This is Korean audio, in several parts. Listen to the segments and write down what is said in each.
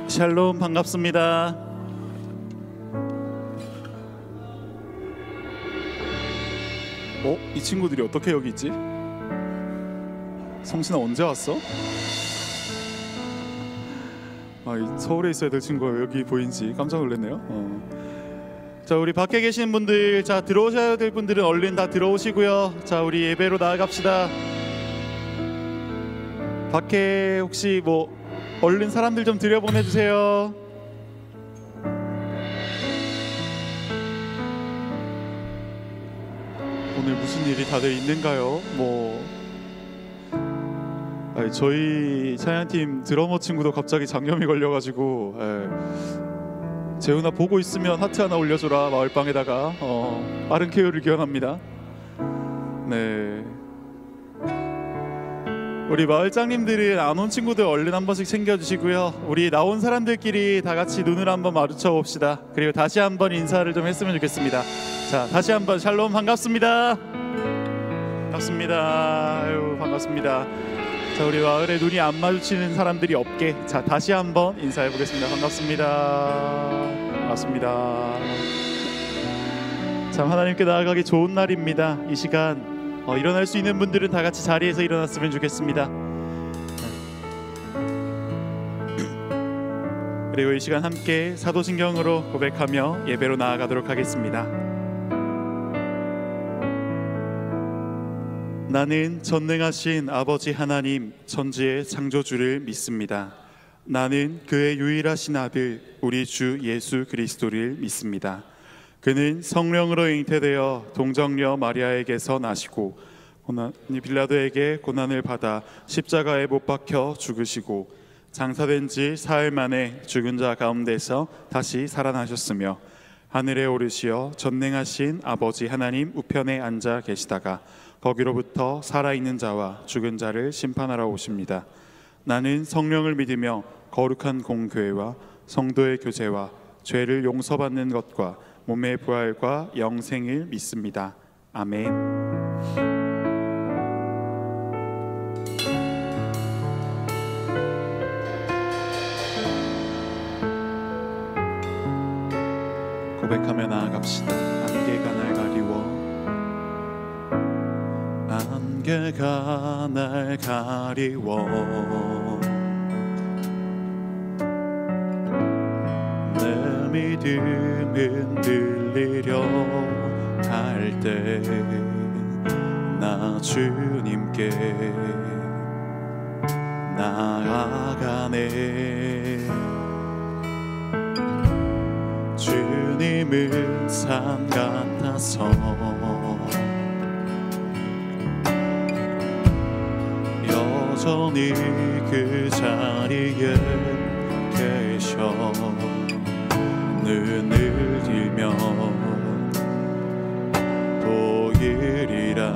샬롬, 반갑습니다. 이 친구들이 어떻게 여기 있지? 성신아 언제 왔어? 서울에 있어야 될 친구가 여기 보인지 깜짝 놀랐네요. 자, 우리 밖에 계신 분들, 자, 들어오셔야 될 분들은 얼른 다 들어오시고요. 자, 우리 예배로 나아갑시다. 밖에 혹시 얼른 사람들 좀 들여보내주세요. 오늘 무슨 일이 다들 있는가요? 저희 찬양팀 드러머 친구도 갑자기 장염이 걸려가지고, 재훈아 보고 있으면 하트 하나 올려줘라. 마을방에다가 빠른 쾌유를 기원합니다. 네, 우리 마을장님들은 안 온 친구들 얼른 한 번씩 챙겨주시고요. 우리 나온 사람들끼리 다 같이 눈을 한번 마주쳐 봅시다. 그리고 다시 한번 인사를 좀 했으면 좋겠습니다. 자, 다시 한번 샬롬, 반갑습니다. 반갑습니다. 아유, 반갑습니다. 자, 우리 마을에 눈이 안 마주치는 사람들이 없게, 자, 다시 한번 인사해 보겠습니다. 반갑습니다. 반갑습니다. 참, 하나님께 나아가기 좋은 날입니다. 이 시간 일어날 수 있는 분들은 다 같이 자리에서 일어났으면 좋겠습니다. 그리고 이 시간 함께 사도신경으로 고백하며 예배로 나아가도록 하겠습니다. 나는 전능하신 아버지 하나님 천지의 창조주를 믿습니다. 나는 그의 유일하신 아들 우리 주 예수 그리스도를 믿습니다. 그는 성령으로 잉태되어 동정녀 마리아에게서 나시고 빌라도에게 고난을 받아 십자가에 못 박혀 죽으시고 장사된 지 사흘 만에 죽은 자 가운데서 다시 살아나셨으며 하늘에 오르시어 전능하신 아버지 하나님 우편에 앉아 계시다가 거기로부터 살아있는 자와 죽은 자를 심판하러 오십니다. 나는 성령을 믿으며 거룩한 공교회와 성도의 교제와 죄를 용서받는 것과 몸의 부활과 영생을 믿습니다. 아멘. 고백하며 나아갑시다. 안개가 날 가리워, 안개가 날 가리워, 믿음은 들리려 할 때 나 주님께 나아가네. 주님은 산 같아서 여전히 그 자리에 계셔. 눈을 들면 보이리라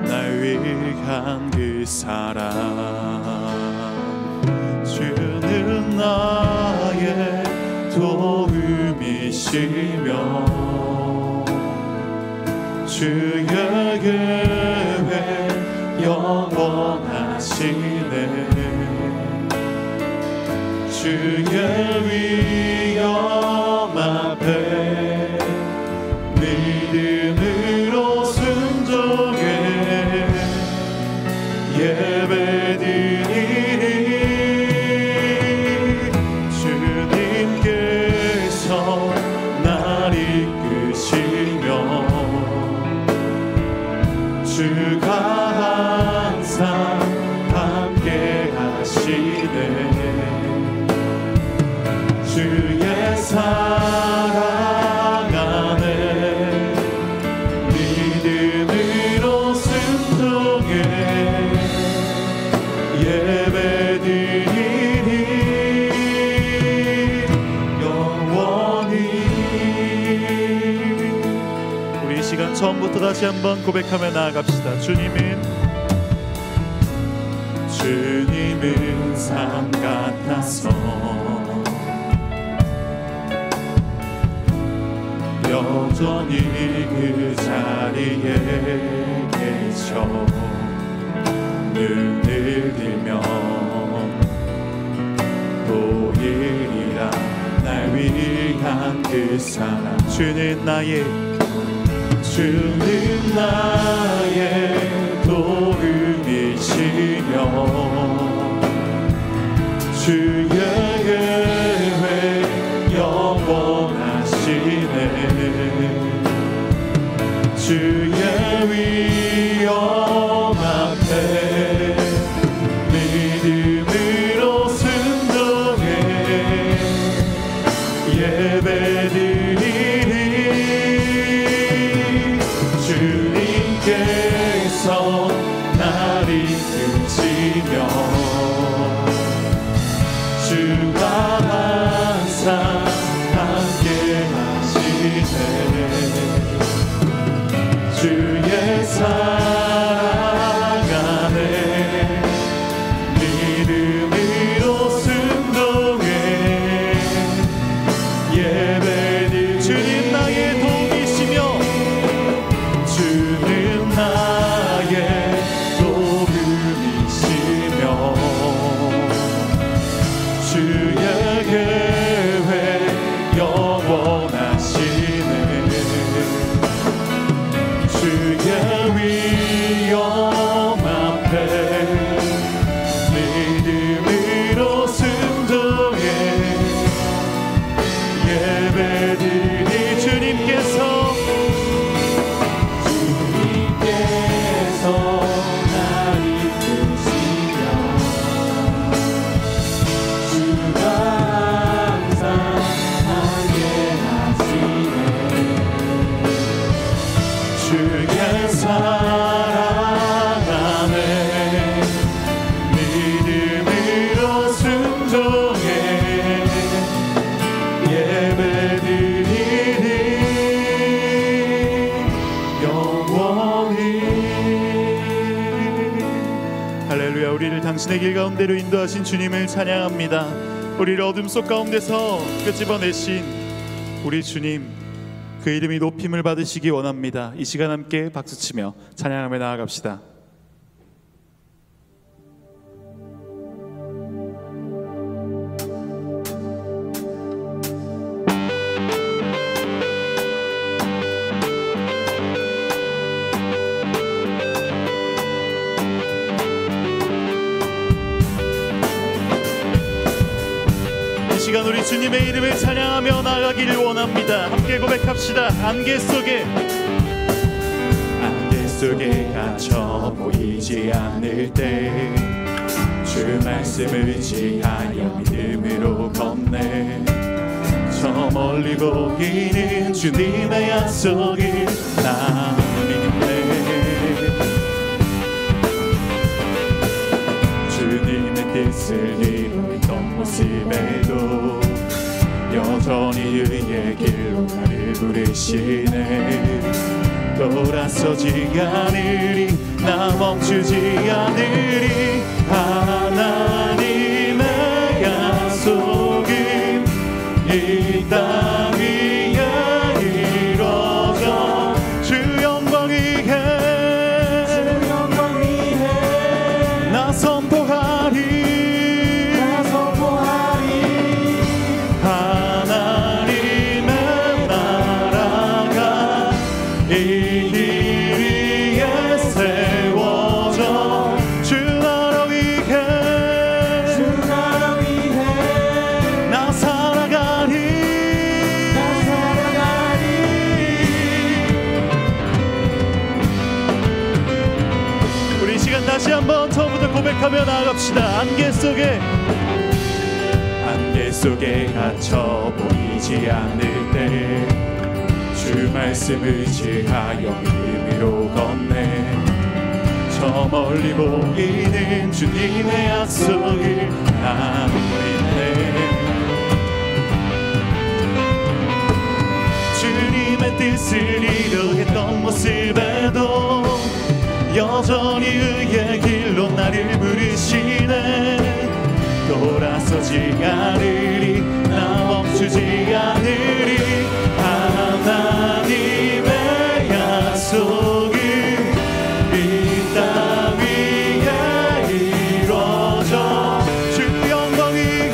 날 위한 그 사랑. 주는 나의 도움이시며 주의 계획 영원하시네. 주의 위엄 앞에 믿음으로 순종해 예배드리니 주님께서 날 이끄시며 주가 항상 함께 하시네. 주의 사랑 안에 믿음으로 순종해 예배드리니 영원히. 우리 이 시간 처음부터 다시 한번 고백하며 나아갑시다. 주님은 산 같아서 여전히 그 자리에 계셔. 눈을 들면 보이리라. 날 위한 그 사랑. 주는 나의 도움이시며 주의 계획 영원하시네. 주의 위엄 앞에 믿음으로 순종해 예배드리리. 주님께서 나를 이끄시며 주가 항상 함께 하시네. 주의 사랑 안에 믿음으로 순종해 예배드리리. 주님 나의 도움이시며 주는 나의 도움이시며 주의 계획 영원하시네. 주의 위엄 앞에 믿음으로 순종해 예배드리니. 주님께서 나를 이끄시며 주가 항상 함께 하시네. 주의 사랑 안에 믿음으로 순종해 예배드리리. 영원히. 할렐루야. 우리를 당신의 길 가운데로 인도하신 주님을 찬양합니다. 우리를 어둠 속 가운데서 끄집어내신 우리 주님, 그 이름이 높임을 받으시기 원합니다. 이 시간 함께 박수치며 찬양하며 나아갑시다. 이 시간 우리 주님의 이름을 찬양하며 나아가기를 원합니다. 함께 고백합시다. 안개 속에 갇혀 보이지 않을 때 주 말씀을 의지하여 믿음으로 걷네. 저 멀리 보이는 주님의 약속을 나 믿네. 주님의 뜻을 이루던 모습에도 여전히 의의 길로 나를 부르시네. 돌아서지 않으리, 나 멈추지 않으리. 하나님의 약속은 이 땅 위에 이루어져 주 영광 위에 나 선포하리. 하나님의 나라가 이 길 위에 세워져 주 나라 위에 나 살아가리. 우리 이 시간 다시 한번 처음부터 고백하며 나아갑시다. 안개 속에 갇혀 보이지 않을 때 주 말씀 의지하여 믿음으로 걷네. 저 멀리 보이는 주님의 약속을 나 믿네. 주님의 뜻을 이루겠던 모습에도 여전히 의의 길로 나를 부르시네. 돌아서지 않으리, 나 멈추지 않으리. 하나님의 약속은 이 땅 위에 이루어져 주 영광 위에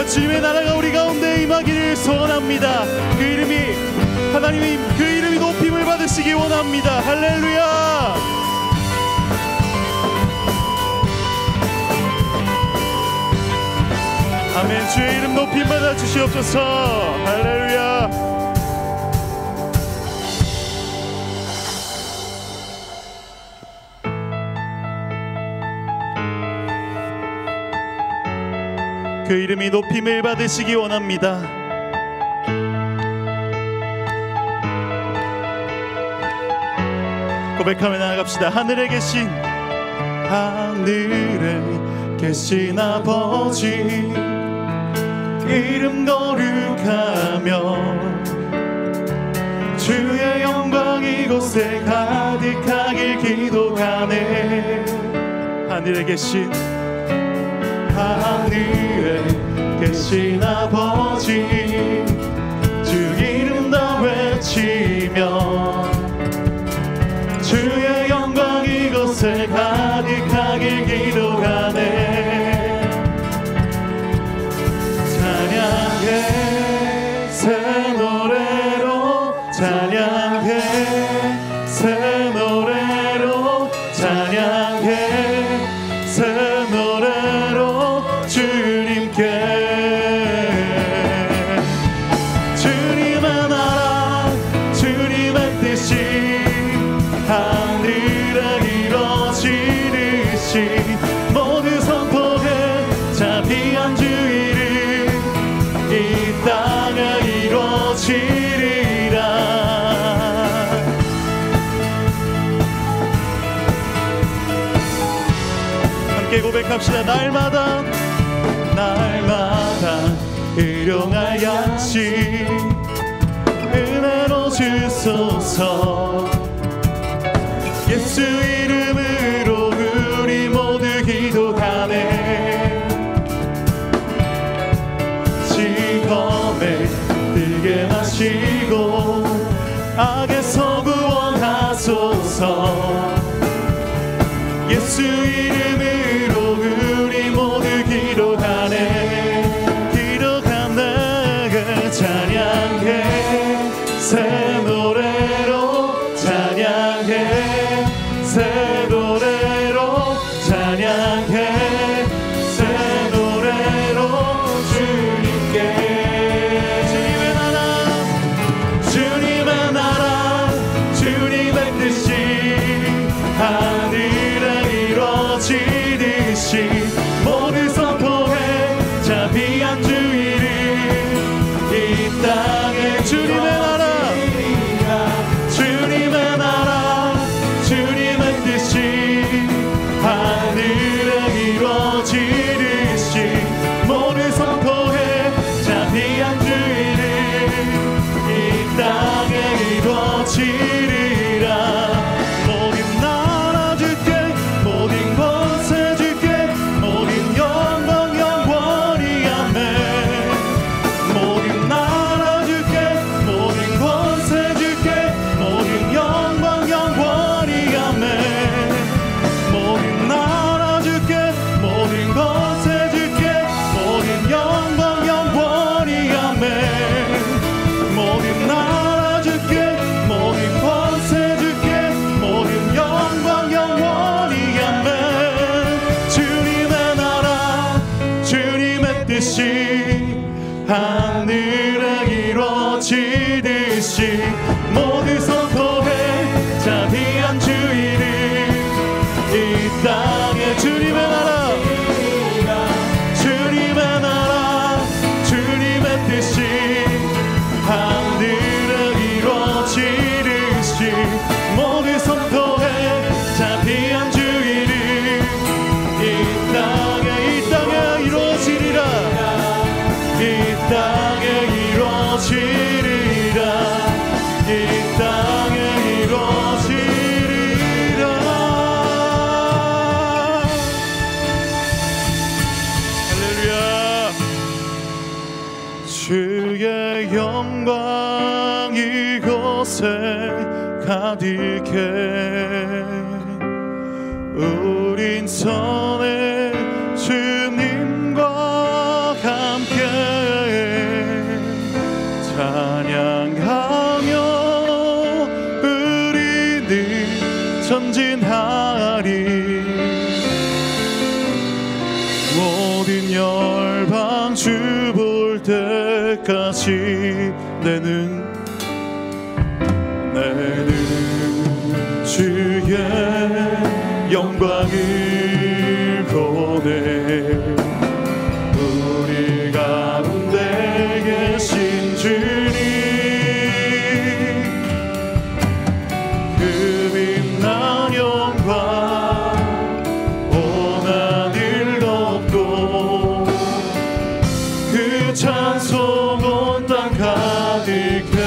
주님의 나라가 우리 가운데 임하기를 소원합니다. 그 이름이 하나님의 그 이름이 높임을 받으시기 원합니다. 할렐루야. 아멘. 주의 이름 높임 받아 주시옵소서. 할렐루야. 그 이름이 높임을 받으시기 원합니다. 고백하며 나아갑시다. 하늘에 계신 아버지 이름 거룩하며 주의 영광 이곳에 가득하길 기도하네. 하늘에 계신 아버지 주 이름 다 외치며 주의 영광 이곳에 가득하길 기도하네. 찬양해 새 노래로 찬양해 새 노래로 찬양해 새 노래로 주님께 주님의 나라 주님의 뜻이 하늘에 이루어지듯이 모두 선포해 자비한 주 이름 이 땅에 이루어지리라. 함께 고백합시다. 날마다 일용할 양식 은혜로 주소서. 예수 이름으로 우리 모두 기도하네. 시험에 들게 마시고 악에서 구원하소서. 예수 이름으로 우리 모두 기도하네. 기도하네. 찬양해 새 노래로 찬양해 새 노래로 찬양해 새 노래로 주님께. 주님의 나라 주님의 나라 주님의 뜻이 하늘에 이루어 이르시 모두 선포해 자비한 주 이름 이 땅에 주님의 나라 주님의 나라 주님의 뜻이 하늘에 이루어지듯이 모두 선포해 자비한 주 이름 이 땅에 이루어지리라 이 땅에 이루어지리라 이 땅에 이루어지리라 할렐루야 주의 영광 이곳에 가득해 우린 선해 주님과 함께 찬양하며 우리는 전진하리 모든 열방 주 볼 때까지 내는 주의 영광을 보내 우리 가운데 계신 주님 그 빛난 영광 온 하늘 덮고 그 찬송 온 땅 가득해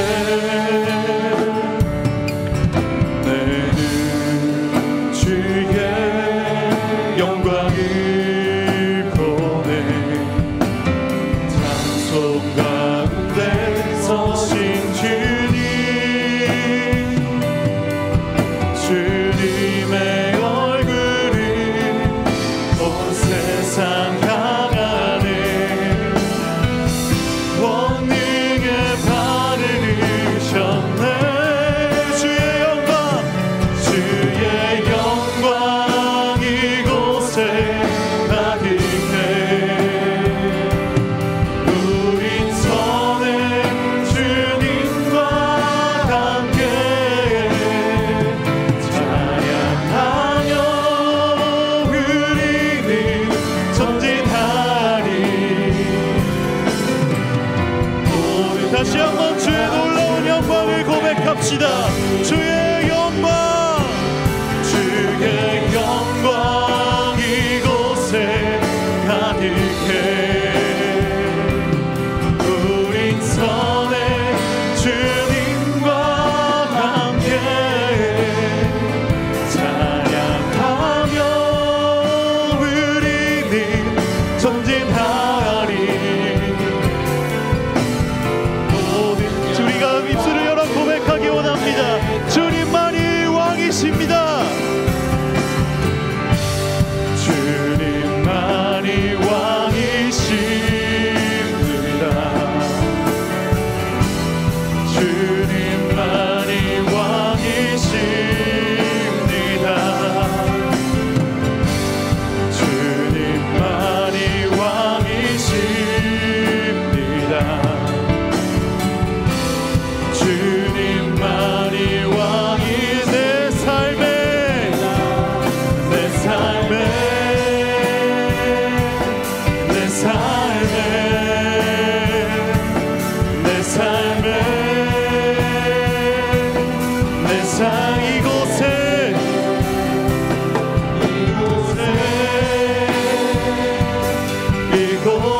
다시 한번 주의 놀라운 영광을 고백합시다. 주의 영광 주의 영광 이곳에 가득해 우린 선해 주님과 함께 찬양하며 우리는 전진하리. 우리가 입술을 열어 고백하기 원합니다. 주님만이 왕이십니다. 주님만이 왕이십니다. 주님만이 왕이십니다. 주님만이 왕이십니다. 주님만이 왕이 내 삶에 내 삶에 내 삶에 내 삶에 내 삶 이곳에 이곳에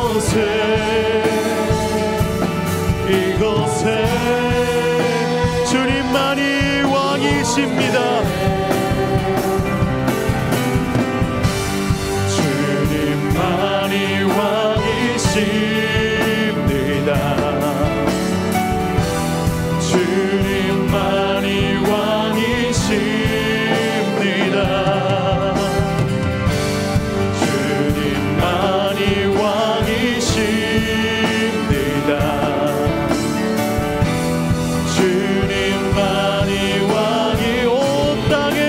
이곳에 주님만이 왕이십니다. 주님만이 왕이십니다. 주님만이 왕이십니다. 주님만이 왕이십니다. 주님만이 왕이 온 땅에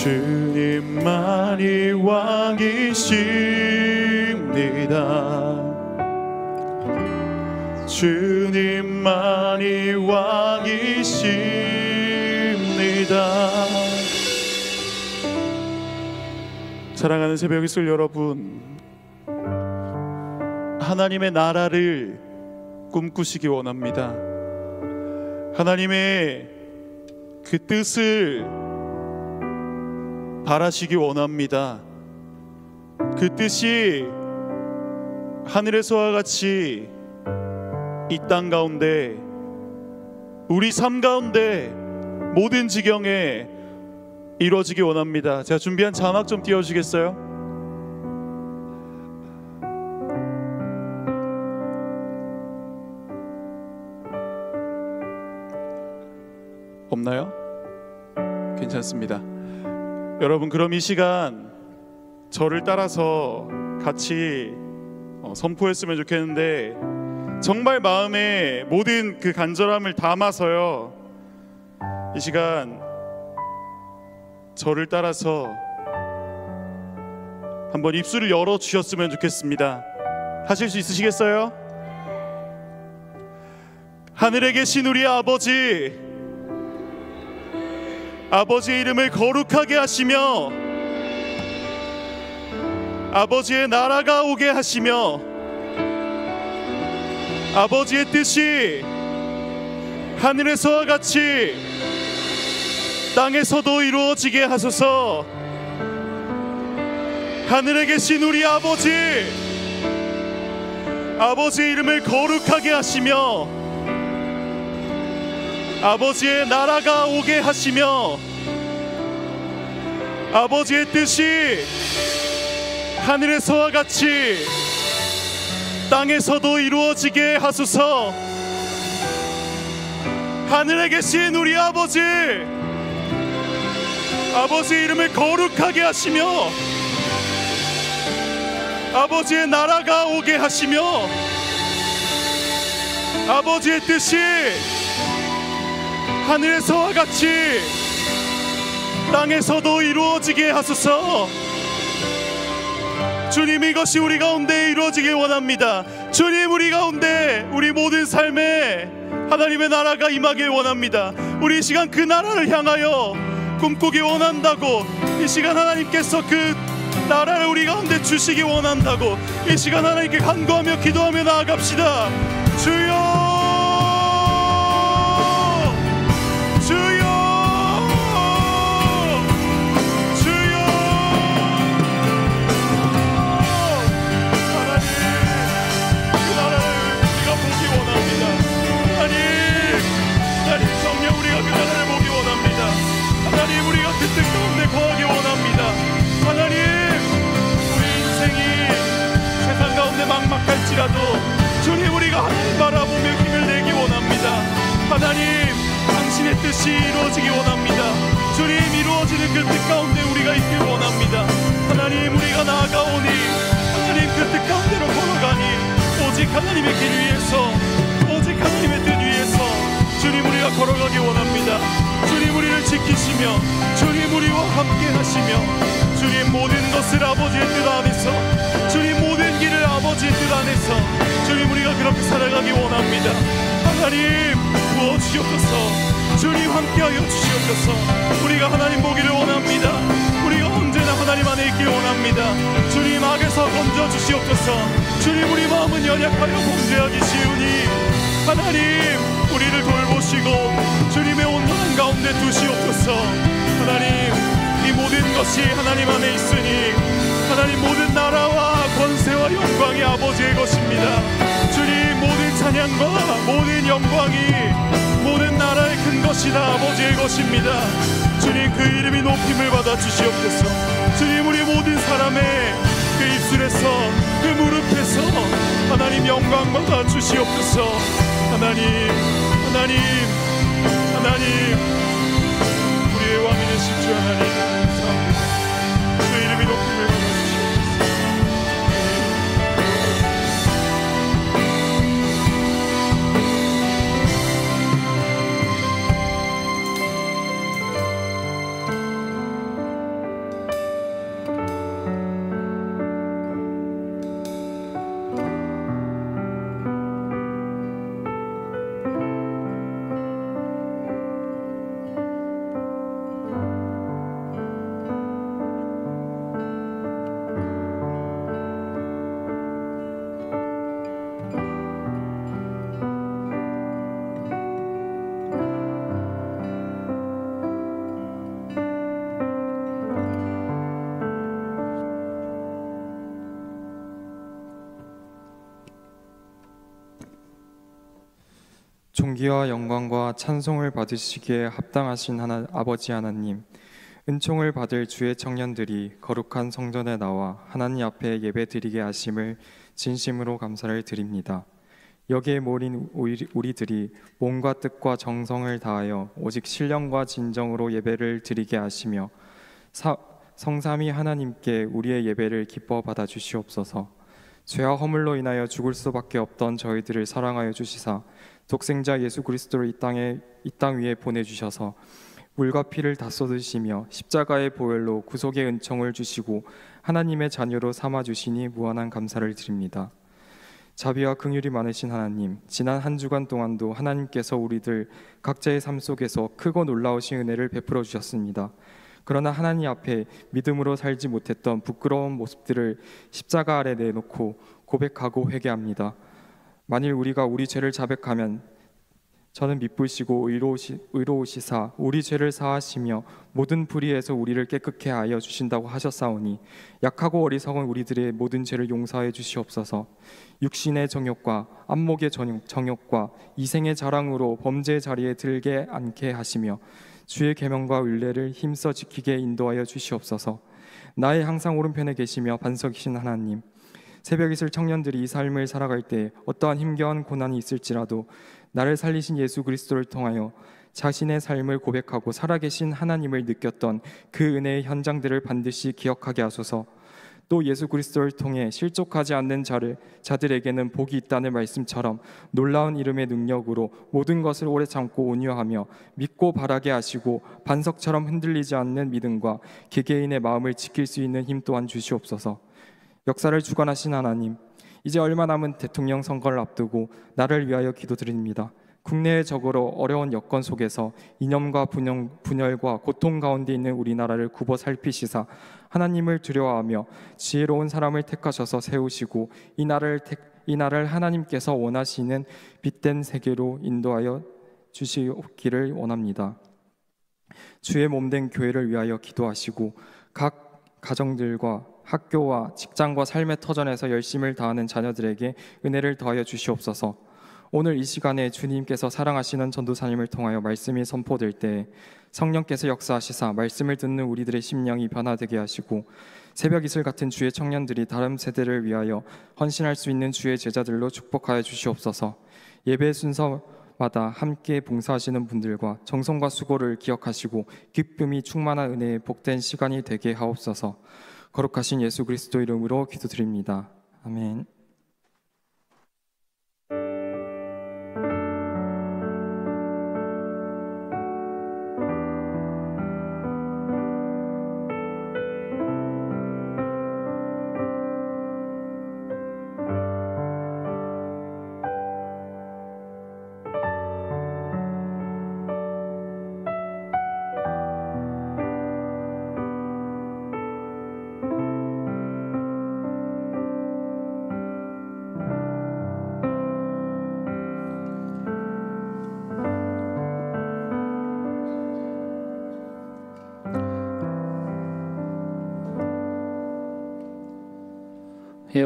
주님만이 왕이십니다. 주님만이 왕이십니다. 사랑하는 새벽 이슬 여러분, 하나님의 나라를 꿈꾸시기 원합니다. 하나님의 그 뜻을 바라시기 원합니다. 그 뜻이 하늘에서와 같이 이 땅 가운데, 우리 삶 가운데 모든 지경에 이루어지기 원합니다. 제가 준비한 자막 좀 띄워주시겠어요? 없나요? 괜찮습니다. 여러분, 그럼 이 시간 저를 따라서 같이 선포했으면 좋겠는데, 정말 마음에 모든 그 간절함을 담아서요, 이 시간 저를 따라서 한번 입술을 열어주셨으면 좋겠습니다. 하실 수 있으시겠어요? 하늘에 계신 우리 아버지의 이름을 거룩하게 하시며 아버지의 나라가 오게 하시며 아버지의 뜻이 하늘에서와 같이 땅에서도 이루어지게 하소서. 하늘에 계신 우리 아버지의 이름을 거룩하게 하시며 아버지의 나라가 오게 하시며 아버지의 뜻이 하늘에서와 같이 땅에서도 이루어지게 하소서. 하늘에 계신 우리 아버지의 이름을 거룩하게 하시며 아버지의 나라가 오게 하시며 아버지의 뜻이 하늘에서와 같이 땅에서도 이루어지게 하소서. 주님, 이것이 우리 가운데 이루어지길 원합니다. 주님, 우리 가운데 우리 모든 삶에 하나님의 나라가 임하길 원합니다. 우리 이 시간 그 나라를 향하여 꿈꾸기 원한다고, 이 시간 하나님께서 그 나라를 우리 가운데 주시기 원한다고, 이 시간 하나님께 간구하며 기도하며 나아갑시다. 주여, 주여, 주여. 하나님, 그 나라를 우리가 보기 원합니다. 하나님, 성령, 우리가 그 나라를 보기 원합니다. 하나님, 우리가 그 뜻 가운데 거하기 원합니다. 하나님, 우리 인생이 세상 가운데 막막할지라도 주님, 우리가 하나님 바라보며 힘을 내기 원합니다. 하나님, 당신의 뜻이 이루어지기 원합니다. 주님, 이루어지는 그 뜻 가운데 우리가 있길 원합니다. 하나님, 우리가 나아가오니 하나님 그 뜻 가운데로 걸어가니 오직 하나님의 길 위에서, 오직 하나님의 뜻 위에서 주님, 우리가 걸어가기 원합니다. 주님, 우리를 지키시며 주님, 우리와 함께 하시며 주님, 모든 것을 아버지의 뜻 안에서, 주님, 모든 길을 아버지의 뜻 안에서 주님, 우리가 그렇게 살아가기 원합니다. 하나님, 부어주시옵소서. 주님, 함께하여 주시옵소서. 우리가 하나님 보기를 원합니다. 우리가 언제나 하나님 안에 있길 원합니다. 주님, 악에서 건져주시옵소서. 주님, 우리 마음은 연약하여 범죄하기 쉬우니 하나님, 우리를 돌보시고 주님의 온전한 가운데 두시옵소서. 하나님, 이 모든 것이 하나님 안에 있으니 하나님, 모든 나라와 권세와 영광이 아버지의 것입니다. 주님, 모든 찬양과 모든 영광이 모든 나라의 큰 것이다 아버지의 것입니다. 주님, 그 이름이 높임을 받아 주시옵소서. 주님, 우리 모든 사람의 그 입술에서, 그 무릎에서 하나님 영광 받아 주시옵소서. 하나님, 하나님, 하나님, 우리의 왕이 되신 주 하나님, 감사합니다. 그 이름이 높임을 받아 주시옵소서. 존귀와 영광과 찬송을 받으시기에 합당하신 아버지 하나님, 은총을 받을 주의 청년들이 거룩한 성전에 나와 하나님 앞에 예배드리게 하심을 진심으로 감사를 드립니다. 여기에 모인 우리들이 몸과 뜻과 정성을 다하여 오직 신령과 진정으로 예배를 드리게 하시며 성삼위 하나님께 우리의 예배를 기뻐 받아 주시옵소서. 죄와 허물로 인하여 죽을 수밖에 없던 저희들을 사랑하여 주시사 독생자 예수 그리스도를 이 땅 위에 보내주셔서 물과 피를 다 쏟으시며 십자가의 보혈로 구속의 은총을 주시고 하나님의 자녀로 삼아주시니 무한한 감사를 드립니다. 자비와 긍휼이 많으신 하나님, 지난 한 주간 동안도 하나님께서 우리들 각자의 삶 속에서 크고 놀라우신 은혜를 베풀어 주셨습니다. 그러나 하나님 앞에 믿음으로 살지 못했던 부끄러운 모습들을 십자가 아래 내놓고 고백하고 회개합니다. 만일 우리가 우리 죄를 자백하면 저는 미쁘시고 의로우시사 우리 죄를 사하시며 모든 불의에서 우리를 깨끗게 하여 주신다고 하셨사오니 약하고 어리석은 우리들의 모든 죄를 용서해 주시옵소서. 육신의 정욕과 안목의 정욕과 이생의 자랑으로 범죄의 자리에 들게 않게 하시며 주의 계명과 율례를 힘써 지키게 인도하여 주시옵소서. 나의 항상 오른편에 계시며 반석이신 하나님, 새벽 이슬 청년들이 이 삶을 살아갈 때 어떠한 힘겨운 고난이 있을지라도 나를 살리신 예수 그리스도를 통하여 자신의 삶을 고백하고 살아계신 하나님을 느꼈던 그 은혜의 현장들을 반드시 기억하게 하소서. 또 예수 그리스도를 통해 실족하지 않는 자들에게는 복이 있다는 말씀처럼 놀라운 이름의 능력으로 모든 것을 오래 참고 온유하며 믿고 바라게 하시고 반석처럼 흔들리지 않는 믿음과 개개인의 마음을 지킬 수 있는 힘 또한 주시옵소서. 역사를 주관하신 하나님, 이제 얼마 남은 대통령 선거를 앞두고 나를 위하여 기도드립니다. 국내의 적으로 어려운 여건 속에서 이념과 분열과 고통 가운데 있는 우리나라를 굽어 살피시사 하나님을 두려워하며 지혜로운 사람을 택하셔서 세우시고 이 나라를 하나님께서 원하시는 빛된 세계로 인도하여 주시기를 원합니다. 주의 몸된 교회를 위하여 기도하시고 각 가정들과 학교와 직장과 삶의 터전에서 열심을 다하는 자녀들에게 은혜를 더하여 주시옵소서. 오늘 이 시간에 주님께서 사랑하시는 전도사님을 통하여 말씀이 선포될 때 성령께서 역사하시사 말씀을 듣는 우리들의 심령이 변화되게 하시고 새벽 이슬 같은 주의 청년들이 다른 세대를 위하여 헌신할 수 있는 주의 제자들로 축복하여 주시옵소서. 예배 순서마다 함께 봉사하시는 분들과 정성과 수고를 기억하시고 기쁨이 충만한 은혜의 복된 시간이 되게 하옵소서. 거룩하신 예수 그리스도 이름으로 기도드립니다. 아멘.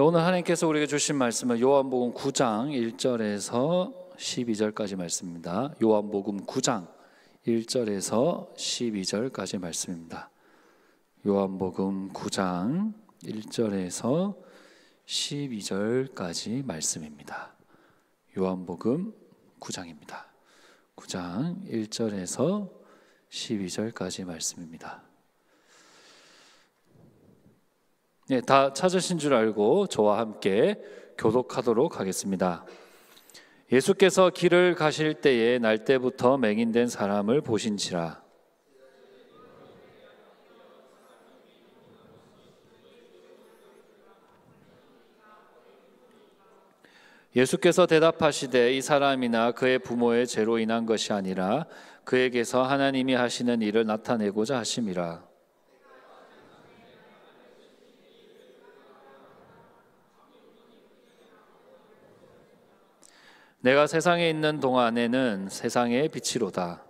오늘 하나님께서 우리에게 주신 말씀은 요한복음 9장 1절에서 12절까지 말씀입니다. 요한복음 9장 1절에서 12절까지 말씀입니다. 요한복음 9장 1절에서 12절까지 말씀입니다. 요한복음 9장입니다. 9장 1절에서 12절까지 말씀입니다. 네, 다 찾으신 줄 알고 저와 함께 교독하도록 하겠습니다. 예수께서 길을 가실 때에 날 때부터 맹인된 사람을 보신지라. 예수께서 대답하시되 이 사람이나 그의 부모의 죄로 인한 것이 아니라 그에게서 하나님이 하시는 일을 나타내고자 하심이라. 내가 세상에 있는 동안에는 세상의 빛이로다.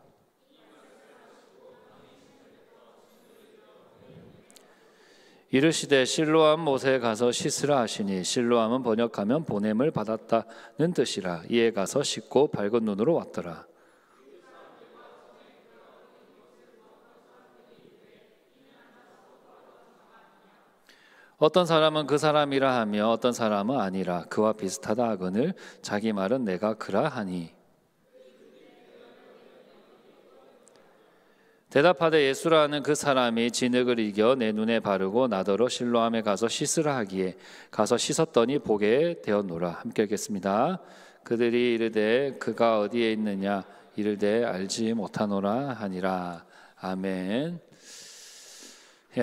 이르시되 실로암 못에 가서 씻으라 하시니 실로암은 번역하면 보냄을 받았다는 뜻이라. 이에 가서 씻고 밝은 눈으로 왔더라. 어떤 사람은 그 사람이라 하며 어떤 사람은 아니라 그와 비슷하다 하거늘 자기 말은 내가 그라 하니. 대답하되 예수라는 그 사람이 진흙을 이겨 내 눈에 바르고 나더러 실로암에 가서 씻으라 하기에 가서 씻었더니 보게 되었노라. 함께 읽겠습니다. 그들이 이르되 그가 어디에 있느냐 이르되 알지 못하노라 하니라. 아멘.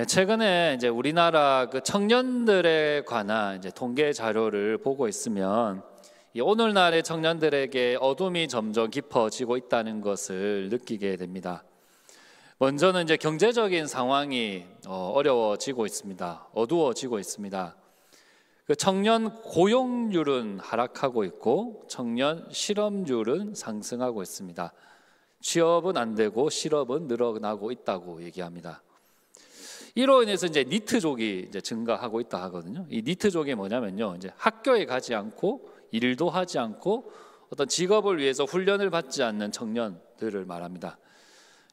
최근에 이제 우리나라 그 청년들에 관한 이제 통계 자료를 보고 있으면 이 오늘날의 청년들에게 어둠이 점점 깊어지고 있다는 것을 느끼게 됩니다. 먼저는 이제 경제적인 상황이 어려워지고 있습니다. 어두워지고 있습니다. 그 청년 고용률은 하락하고 있고 청년 실업률은 상승하고 있습니다. 취업은 안 되고 실업은 늘어나고 있다고 얘기합니다. 이로 인해서 이제 니트족이 이제 증가하고 있다 하거든요. 이 니트족이 뭐냐면요, 이제 학교에 가지 않고 일도 하지 않고 어떤 직업을 위해서 훈련을 받지 않는 청년들을 말합니다.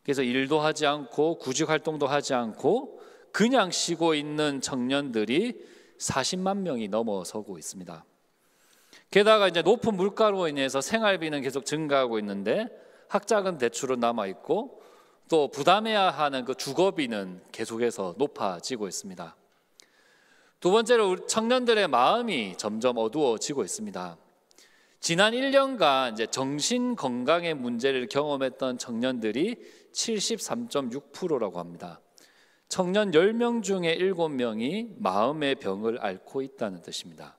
그래서 일도 하지 않고 구직 활동도 하지 않고 그냥 쉬고 있는 청년들이 40만 명이 넘어서고 있습니다. 게다가 이제 높은 물가로 인해서 생활비는 계속 증가하고 있는데 학자금 대출은 남아 있고 또 부담해야 하는 그 주거비는 계속해서 높아지고 있습니다. 두 번째로 우리 청년들의 마음이 점점 어두워지고 있습니다. 지난 1년간 이제 정신 건강의 문제를 경험했던 청년들이 73.6%라고 합니다. 청년 10명 중에 7명이 마음의 병을 앓고 있다는 뜻입니다.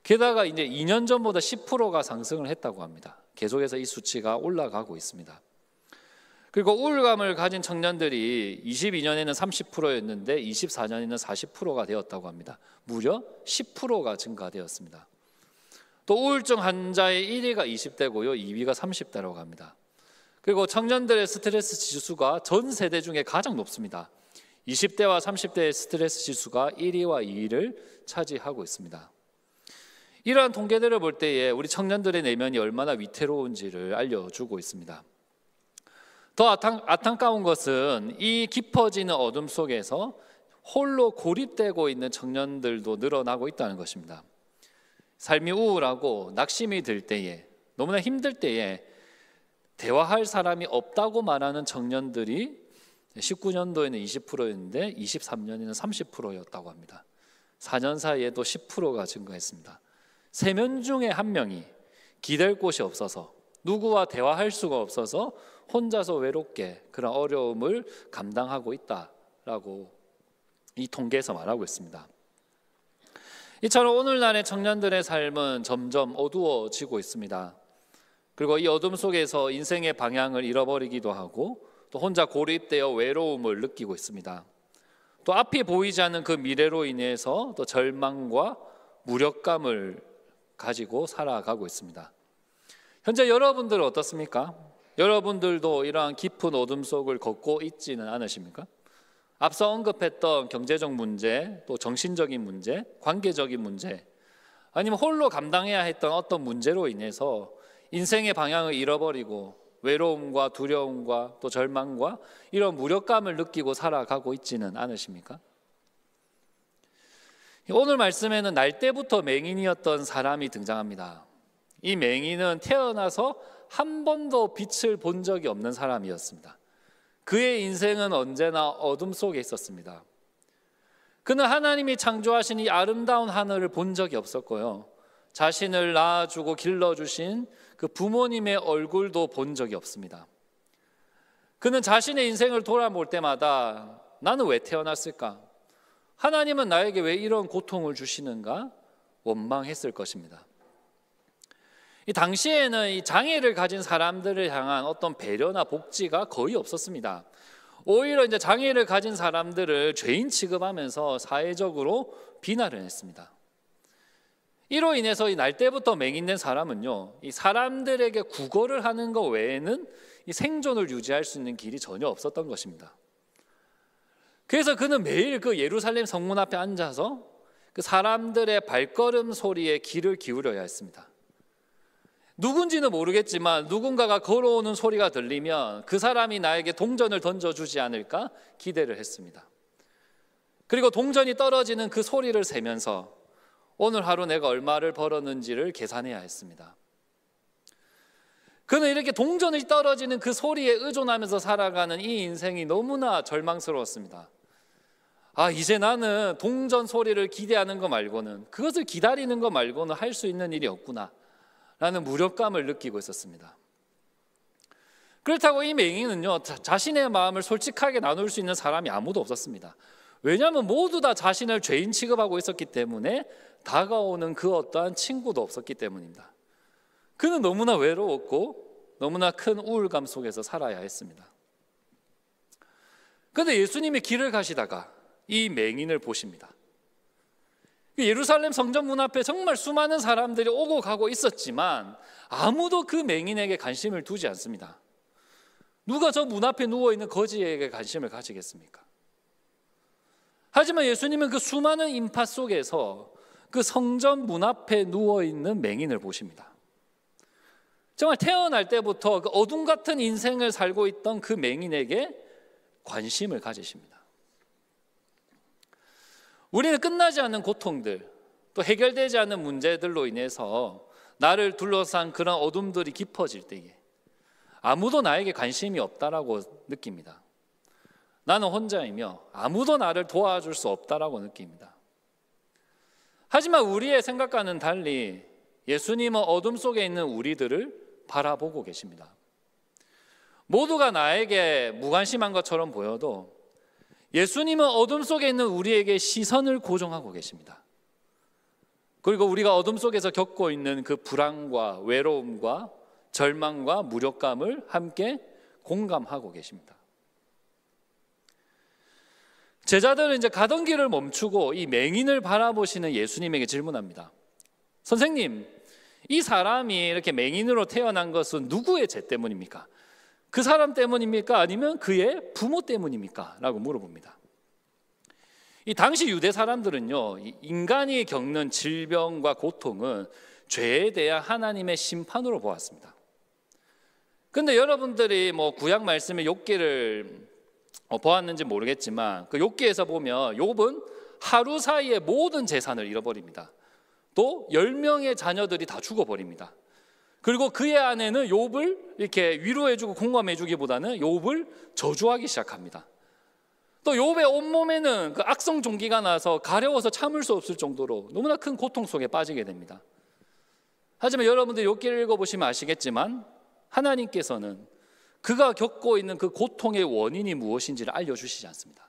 게다가 이제 2년 전보다 10%가 상승을 했다고 합니다. 계속해서 이 수치가 올라가고 있습니다. 그리고 우울감을 가진 청년들이 22년에는 30%였는데 24년에는 40%가 되었다고 합니다. 무려 10%가 증가되었습니다. 또 우울증 환자의 1위가 20대고요, 2위가 30대라고 합니다. 그리고 청년들의 스트레스 지수가 전 세대 중에 가장 높습니다. 20대와 30대의 스트레스 지수가 1위와 2위를 차지하고 있습니다. 이러한 통계들을 볼 때에 우리 청년들의 내면이 얼마나 위태로운지를 알려주고 있습니다. 더 안타까운 것은 이 깊어지는 어둠 속에서 홀로 고립되고 있는 청년들도 늘어나고 있다는 것입니다. 삶이 우울하고 낙심이 들 때에, 너무나 힘들 때에 대화할 사람이 없다고 말하는 청년들이 19년도에는 20%였는데 23년에는 30%였다고 합니다. 4년 사이에도 10%가 증가했습니다. 3명 중에 1명이 기댈 곳이 없어서, 누구와 대화할 수가 없어서 혼자서 외롭게 그런 어려움을 감당하고 있다라고 이 통계에서 말하고 있습니다. 이처럼 오늘날의 청년들의 삶은 점점 어두워지고 있습니다. 그리고 이 어둠 속에서 인생의 방향을 잃어버리기도 하고 또 혼자 고립되어 외로움을 느끼고 있습니다. 또 앞이 보이지 않는 그 미래로 인해서 또 절망과 무력감을 가지고 살아가고 있습니다. 현재 여러분들은 어떻습니까? 여러분들도 이러한 깊은 어둠 속을 걷고 있지는 않으십니까? 앞서 언급했던 경제적 문제, 또 정신적인 문제, 관계적인 문제, 아니면 홀로 감당해야 했던 어떤 문제로 인해서 인생의 방향을 잃어버리고 외로움과 두려움과 또 절망과 이런 무력감을 느끼고 살아가고 있지는 않으십니까? 오늘 말씀에는 날 때부터 맹인이었던 사람이 등장합니다. 이 맹인은 태어나서 한 번도 빛을 본 적이 없는 사람이었습니다. 그의 인생은 언제나 어둠 속에 있었습니다. 그는 하나님이 창조하신 이 아름다운 하늘을 본 적이 없었고요, 자신을 낳아주고 길러주신 그 부모님의 얼굴도 본 적이 없습니다. 그는 자신의 인생을 돌아볼 때마다 나는 왜 태어났을까? 하나님은 나에게 왜 이런 고통을 주시는가? 원망했을 것입니다. 이 당시에는 이 장애를 가진 사람들을 향한 어떤 배려나 복지가 거의 없었습니다. 오히려 이제 장애를 가진 사람들을 죄인 취급하면서 사회적으로 비난을 했습니다. 이로 인해서 이 날 때부터 맹인된 사람은요, 이 사람들에게 구걸을 하는 것 외에는 이 생존을 유지할 수 있는 길이 전혀 없었던 것입니다. 그래서 그는 매일 그 예루살렘 성문 앞에 앉아서 그 사람들의 발걸음 소리에 귀를 기울여야 했습니다. 누군지는 모르겠지만 누군가가 걸어오는 소리가 들리면 그 사람이 나에게 동전을 던져주지 않을까 기대를 했습니다. 그리고 동전이 떨어지는 그 소리를 세면서 오늘 하루 내가 얼마를 벌었는지를 계산해야 했습니다. 그는 이렇게 동전이 떨어지는 그 소리에 의존하면서 살아가는 이 인생이 너무나 절망스러웠습니다. 이제 나는 동전 소리를 기대하는 거 말고는, 그것을 기다리는 거 말고는 할 수 있는 일이 없구나 라는 무력감을 느끼고 있었습니다. 그렇다고 이 맹인은요, 자신의 마음을 솔직하게 나눌 수 있는 사람이 아무도 없었습니다. 왜냐하면 모두 다 자신을 죄인 취급하고 있었기 때문에 다가오는 그 어떠한 친구도 없었기 때문입니다. 그는 너무나 외로웠고 너무나 큰 우울감 속에서 살아야 했습니다. 그런데 예수님이 길을 가시다가 이 맹인을 보십니다. 예루살렘 성전 문 앞에 정말 수많은 사람들이 오고 가고 있었지만 아무도 그 맹인에게 관심을 두지 않습니다. 누가 저 문 앞에 누워있는 거지에게 관심을 가지겠습니까? 하지만 예수님은 그 수많은 인파 속에서 그 성전 문 앞에 누워있는 맹인을 보십니다. 정말 태어날 때부터 그 어둠 같은 인생을 살고 있던 그 맹인에게 관심을 가지십니다. 우리는 끝나지 않는 고통들, 또 해결되지 않는 문제들로 인해서 나를 둘러싼 그런 어둠들이 깊어질 때에 아무도 나에게 관심이 없다라고 느낍니다. 나는 혼자이며 아무도 나를 도와줄 수 없다라고 느낍니다. 하지만 우리의 생각과는 달리 예수님은 어둠 속에 있는 우리들을 바라보고 계십니다. 모두가 나에게 무관심한 것처럼 보여도 예수님은 어둠 속에 있는 우리에게 시선을 고정하고 계십니다. 그리고 우리가 어둠 속에서 겪고 있는 그 불안과 외로움과 절망과 무력감을 함께 공감하고 계십니다. 제자들은 이제 가던 길을 멈추고 이 맹인을 바라보시는 예수님에게 질문합니다. 선생님, 이 사람이 이렇게 맹인으로 태어난 것은 누구의 죄 때문입니까? 그 사람 때문입니까? 아니면 그의 부모 때문입니까? 라고 물어봅니다. 이 당시 유대 사람들은요, 인간이 겪는 질병과 고통은 죄에 대한 하나님의 심판으로 보았습니다. 근데 여러분들이 구약 말씀의 욥기를 보았는지 모르겠지만 그 욥기에서 보면 욥은 하루 사이에 모든 재산을 잃어버립니다. 또 10명의 자녀들이 다 죽어버립니다. 그리고 그의 아내는 욥을 이렇게 위로해주고 공감해주기보다는 욥을 저주하기 시작합니다. 또 욥의 온몸에는 그 악성 종기가 나서 가려워서 참을 수 없을 정도로 너무나 큰 고통 속에 빠지게 됩니다. 하지만 여러분들 욥기를 읽어보시면 아시겠지만 하나님께서는 그가 겪고 있는 그 고통의 원인이 무엇인지를 알려주시지 않습니다.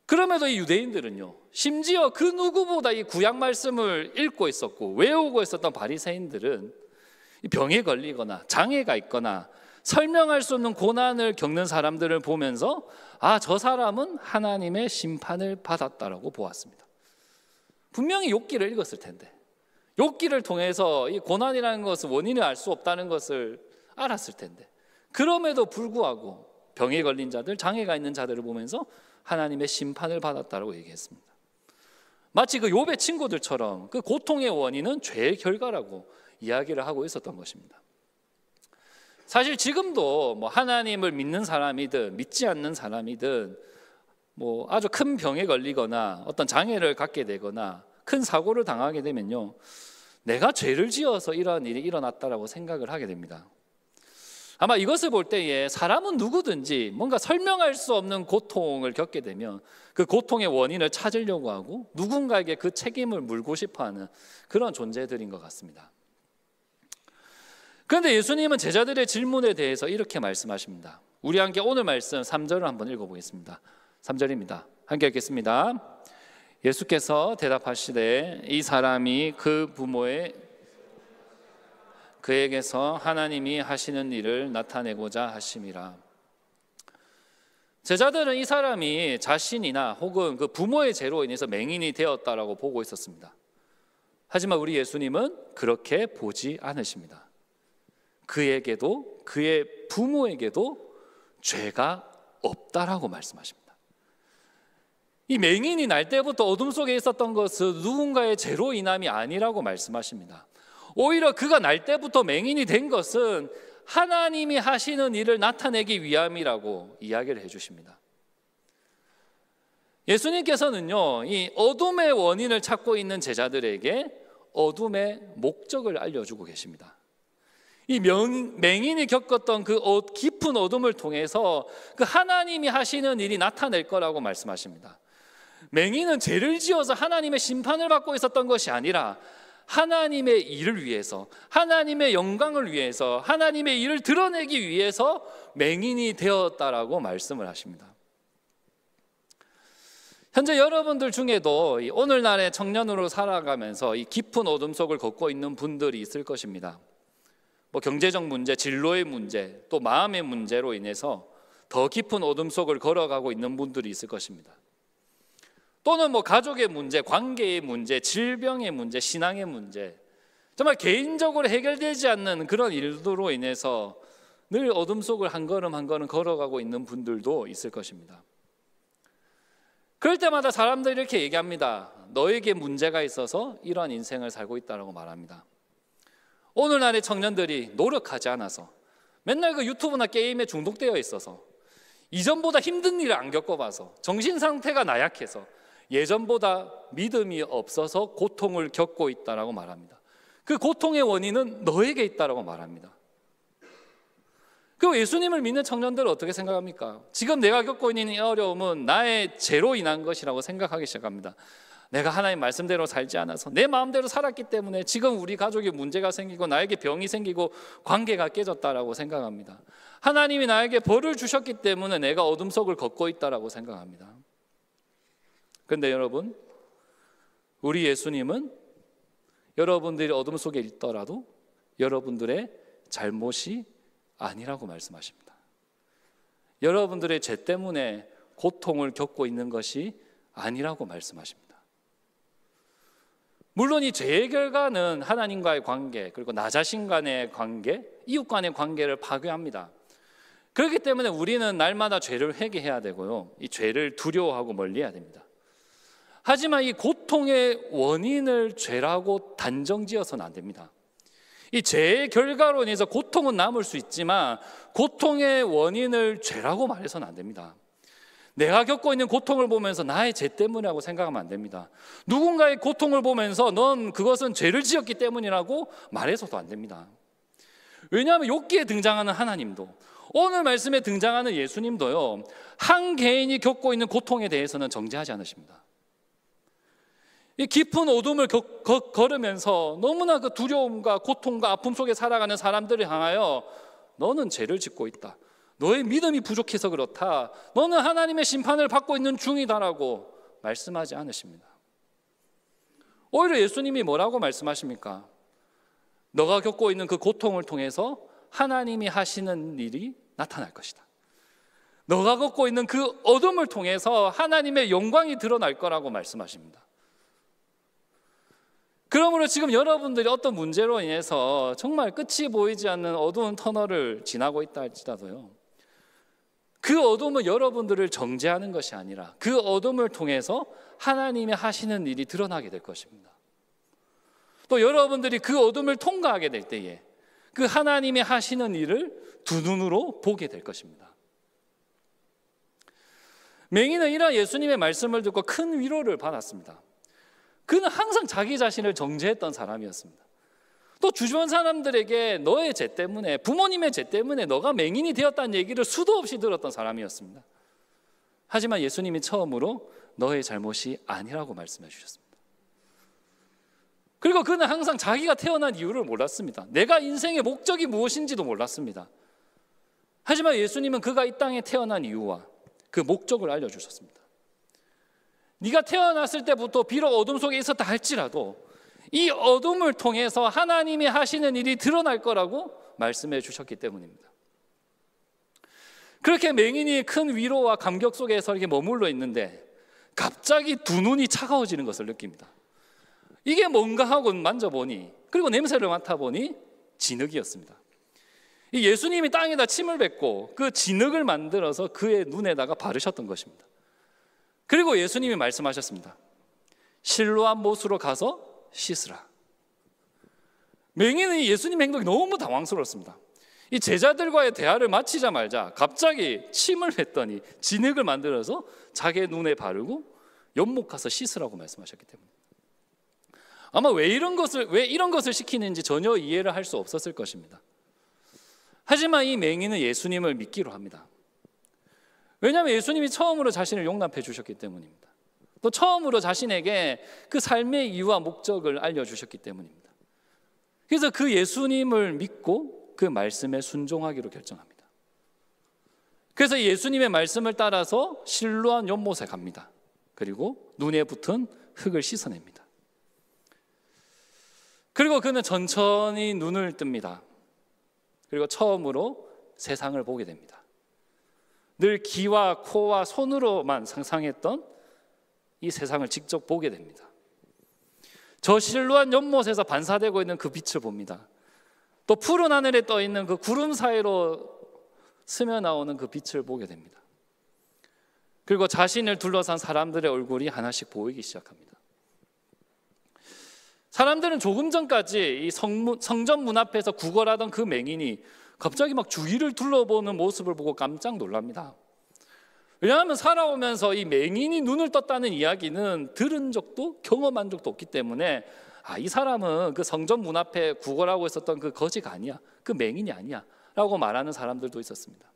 그럼에도 이 유대인들은요, 심지어 그 누구보다 이 구약 말씀을 읽고 있었고 외우고 있었던 바리새인들은 병에 걸리거나 장애가 있거나 설명할 수 없는 고난을 겪는 사람들을 보면서 저 사람은 하나님의 심판을 받았다라고 보았습니다. 분명히 욥기를 읽었을 텐데, 욥기를 통해서 이 고난이라는 것을 원인을 알 수 없다는 것을 알았을 텐데, 그럼에도 불구하고 병에 걸린 자들, 장애가 있는 자들을 보면서 하나님의 심판을 받았다라고 얘기했습니다. 마치 그 욥의 친구들처럼 그 고통의 원인은 죄의 결과라고 이야기를 하고 있었던 것입니다. 사실 지금도 하나님을 믿는 사람이든 믿지 않는 사람이든 아주 큰 병에 걸리거나 어떤 장애를 갖게 되거나 큰 사고를 당하게 되면요, 내가 죄를 지어서 이런 일이 일어났다라고 생각을 하게 됩니다. 아마 이것을 볼 때에 사람은 누구든지 뭔가 설명할 수 없는 고통을 겪게 되면 그 고통의 원인을 찾으려고 하고 누군가에게 그 책임을 물고 싶어하는 그런 존재들인 것 같습니다. 그런데 예수님은 제자들의 질문에 대해서 이렇게 말씀하십니다. 우리 함께 오늘 말씀 3절을 한번 읽어보겠습니다. 3절입니다. 함께 읽겠습니다. 예수께서 대답하시되 이 사람이 그 부모의 그에게서 하나님이 하시는 일을 나타내고자 하심이라. 제자들은 이 사람이 자신이나 혹은 그 부모의 죄로 인해서 맹인이 되었다라고 보고 있었습니다. 하지만 우리 예수님은 그렇게 보지 않으십니다. 그에게도 그의 부모에게도 죄가 없다라고 말씀하십니다. 이 맹인이 날 때부터 어둠 속에 있었던 것은 누군가의 죄로 인함이 아니라고 말씀하십니다. 오히려 그가 날 때부터 맹인이 된 것은 하나님이 하시는 일을 나타내기 위함이라고 이야기를 해주십니다. 예수님께서는요, 이 어둠의 원인을 찾고 있는 제자들에게 어둠의 목적을 알려주고 계십니다. 이 맹인이 겪었던 그 깊은 어둠을 통해서 그 하나님이 하시는 일이 나타낼 거라고 말씀하십니다. 맹인은 죄를 지어서 하나님의 심판을 받고 있었던 것이 아니라 하나님의 일을 위해서, 하나님의 영광을 위해서, 하나님의 일을 드러내기 위해서 맹인이 되었다라고 말씀을 하십니다. 현재 여러분들 중에도 오늘날의 청년으로 살아가면서 이 깊은 어둠 속을 걷고 있는 분들이 있을 것입니다. 경제적 문제, 진로의 문제, 또 마음의 문제로 인해서 더 깊은 어둠 속을 걸어가고 있는 분들이 있을 것입니다. 또는 가족의 문제, 관계의 문제, 질병의 문제, 신앙의 문제, 정말 개인적으로 해결되지 않는 그런 일들로 인해서 늘 어둠 속을 한 걸음 한 걸음 걸어가고 있는 분들도 있을 것입니다. 그럴 때마다 사람들이 이렇게 얘기합니다. 너에게 문제가 있어서 이러한 인생을 살고 있다고 말합니다. 오늘날의 청년들이 노력하지 않아서 맨날 그 유튜브나 게임에 중독되어 있어서 이전보다 힘든 일을 안 겪어봐서 정신 상태가 나약해서 예전보다 믿음이 없어서 고통을 겪고 있다고 말합니다. 그 고통의 원인은 너에게 있다고 말합니다. 그리고 예수님을 믿는 청년들은 어떻게 생각합니까? 지금 내가 겪고 있는 이 어려움은 나의 죄로 인한 것이라고 생각하기 시작합니다. 내가 하나님 말씀대로 살지 않아서 내 마음대로 살았기 때문에 지금 우리 가족에 문제가 생기고 나에게 병이 생기고 관계가 깨졌다라고 생각합니다. 하나님이 나에게 벌을 주셨기 때문에 내가 어둠 속을 걷고 있다라고 생각합니다. 그런데 여러분, 우리 예수님은 여러분들이 어둠 속에 있더라도 여러분들의 잘못이 아니라고 말씀하십니다. 여러분들의 죄 때문에 고통을 겪고 있는 것이 아니라고 말씀하십니다. 물론 이 죄의 결과는 하나님과의 관계, 그리고 나 자신 간의 관계, 이웃 간의 관계를 파괴합니다. 그렇기 때문에 우리는 날마다 죄를 회개해야 되고요, 이 죄를 두려워하고 멀리해야 됩니다. 하지만 이 고통의 원인을 죄라고 단정지어서는 안 됩니다. 이 죄의 결과로 인해서 고통은 남을 수 있지만 고통의 원인을 죄라고 말해서는 안 됩니다. 내가 겪고 있는 고통을 보면서 나의 죄 때문이라고 생각하면 안 됩니다. 누군가의 고통을 보면서 넌 그것은 죄를 지었기 때문이라고 말해서도 안 됩니다. 왜냐하면 욥기에 등장하는 하나님도, 오늘 말씀에 등장하는 예수님도요, 한 개인이 겪고 있는 고통에 대해서는 정죄하지 않으십니다. 이 깊은 어둠을 걸으면서 너무나 그 두려움과 고통과 아픔 속에 살아가는 사람들을 향하여 너는 죄를 짓고 있다, 너의 믿음이 부족해서 그렇다, 너는 하나님의 심판을 받고 있는 중이다라고 말씀하지 않으십니다. 오히려 예수님이 뭐라고 말씀하십니까? 너가 겪고 있는 그 고통을 통해서 하나님이 하시는 일이 나타날 것이다. 너가 겪고 있는 그 어둠을 통해서 하나님의 영광이 드러날 거라고 말씀하십니다. 그러므로 지금 여러분들이 어떤 문제로 인해서 정말 끝이 보이지 않는 어두운 터널을 지나고 있다 할지라도요, 그 어둠은 여러분들을 정죄하는 것이 아니라 그 어둠을 통해서 하나님이 하시는 일이 드러나게 될 것입니다. 또 여러분들이 그 어둠을 통과하게 될 때에 그 하나님이 하시는 일을 두 눈으로 보게 될 것입니다. 맹인은 이런 예수님의 말씀을 듣고 큰 위로를 받았습니다. 그는 항상 자기 자신을 정죄했던 사람이었습니다. 또 주변 사람들에게 너의 죄 때문에, 부모님의 죄 때문에 너가 맹인이 되었다는 얘기를 수도 없이 들었던 사람이었습니다. 하지만 예수님이 처음으로 너의 잘못이 아니라고 말씀해 주셨습니다. 그리고 그는 항상 자기가 태어난 이유를 몰랐습니다. 내가 인생의 목적이 무엇인지도 몰랐습니다. 하지만 예수님은 그가 이 땅에 태어난 이유와 그 목적을 알려주셨습니다. 네가 태어났을 때부터 비록 어둠 속에 있었다 할지라도 이 어둠을 통해서 하나님이 하시는 일이 드러날 거라고 말씀해 주셨기 때문입니다. 그렇게 맹인이 큰 위로와 감격 속에서 이렇게 머물러 있는데 갑자기 두 눈이 차가워지는 것을 느낍니다. 이게 뭔가 하고 만져보니, 그리고 냄새를 맡아보니 진흙이었습니다. 이 예수님이 땅에다 침을 뱉고 그 진흙을 만들어서 그의 눈에다가 바르셨던 것입니다. 그리고 예수님이 말씀하셨습니다. 실로암 못으로 가서 씻으라. 맹인은 예수님 행동이 너무 당황스러웠습니다. 이 제자들과의 대화를 마치자마자 갑자기 침을 뱉더니 진흙을 만들어서 자기의 눈에 바르고 연못 가서 씻으라고 말씀하셨기 때문에 아마 왜 이런 것을 시키는지 전혀 이해를 할 수 없었을 것입니다. 하지만 이 맹인은 예수님을 믿기로 합니다. 왜냐하면 예수님이 처음으로 자신을 용납해 주셨기 때문입니다. 또 처음으로 자신에게 그 삶의 이유와 목적을 알려주셨기 때문입니다. 그래서 그 예수님을 믿고 그 말씀에 순종하기로 결정합니다. 그래서 예수님의 말씀을 따라서 실로암 연못에 갑니다. 그리고 눈에 붙은 흙을 씻어냅니다. 그리고 그는 천천히 눈을 뜹니다. 그리고 처음으로 세상을 보게 됩니다. 늘 귀와 코와 손으로만 상상했던 이 세상을 직접 보게 됩니다. 저 실로암 연못에서 반사되고 있는 그 빛을 봅니다. 또 푸른 하늘에 떠 있는 그 구름 사이로 스며 나오는 그 빛을 보게 됩니다. 그리고 자신을 둘러싼 사람들의 얼굴이 하나씩 보이기 시작합니다. 사람들은 조금 전까지 이 성전 문 앞에서 구걸하던 그 맹인이 갑자기 막 주위를 둘러보는 모습을 보고 깜짝 놀랍니다. 왜냐하면 살아오면서 이 맹인이 눈을 떴다는 이야기는 들은 적도 경험한 적도 없기 때문에 이 사람은 그 성전 문 앞에 구걸하고 있었던 그 거지가 아니야, 그 맹인이 아니야 라고 말하는 사람들도 있었습니다.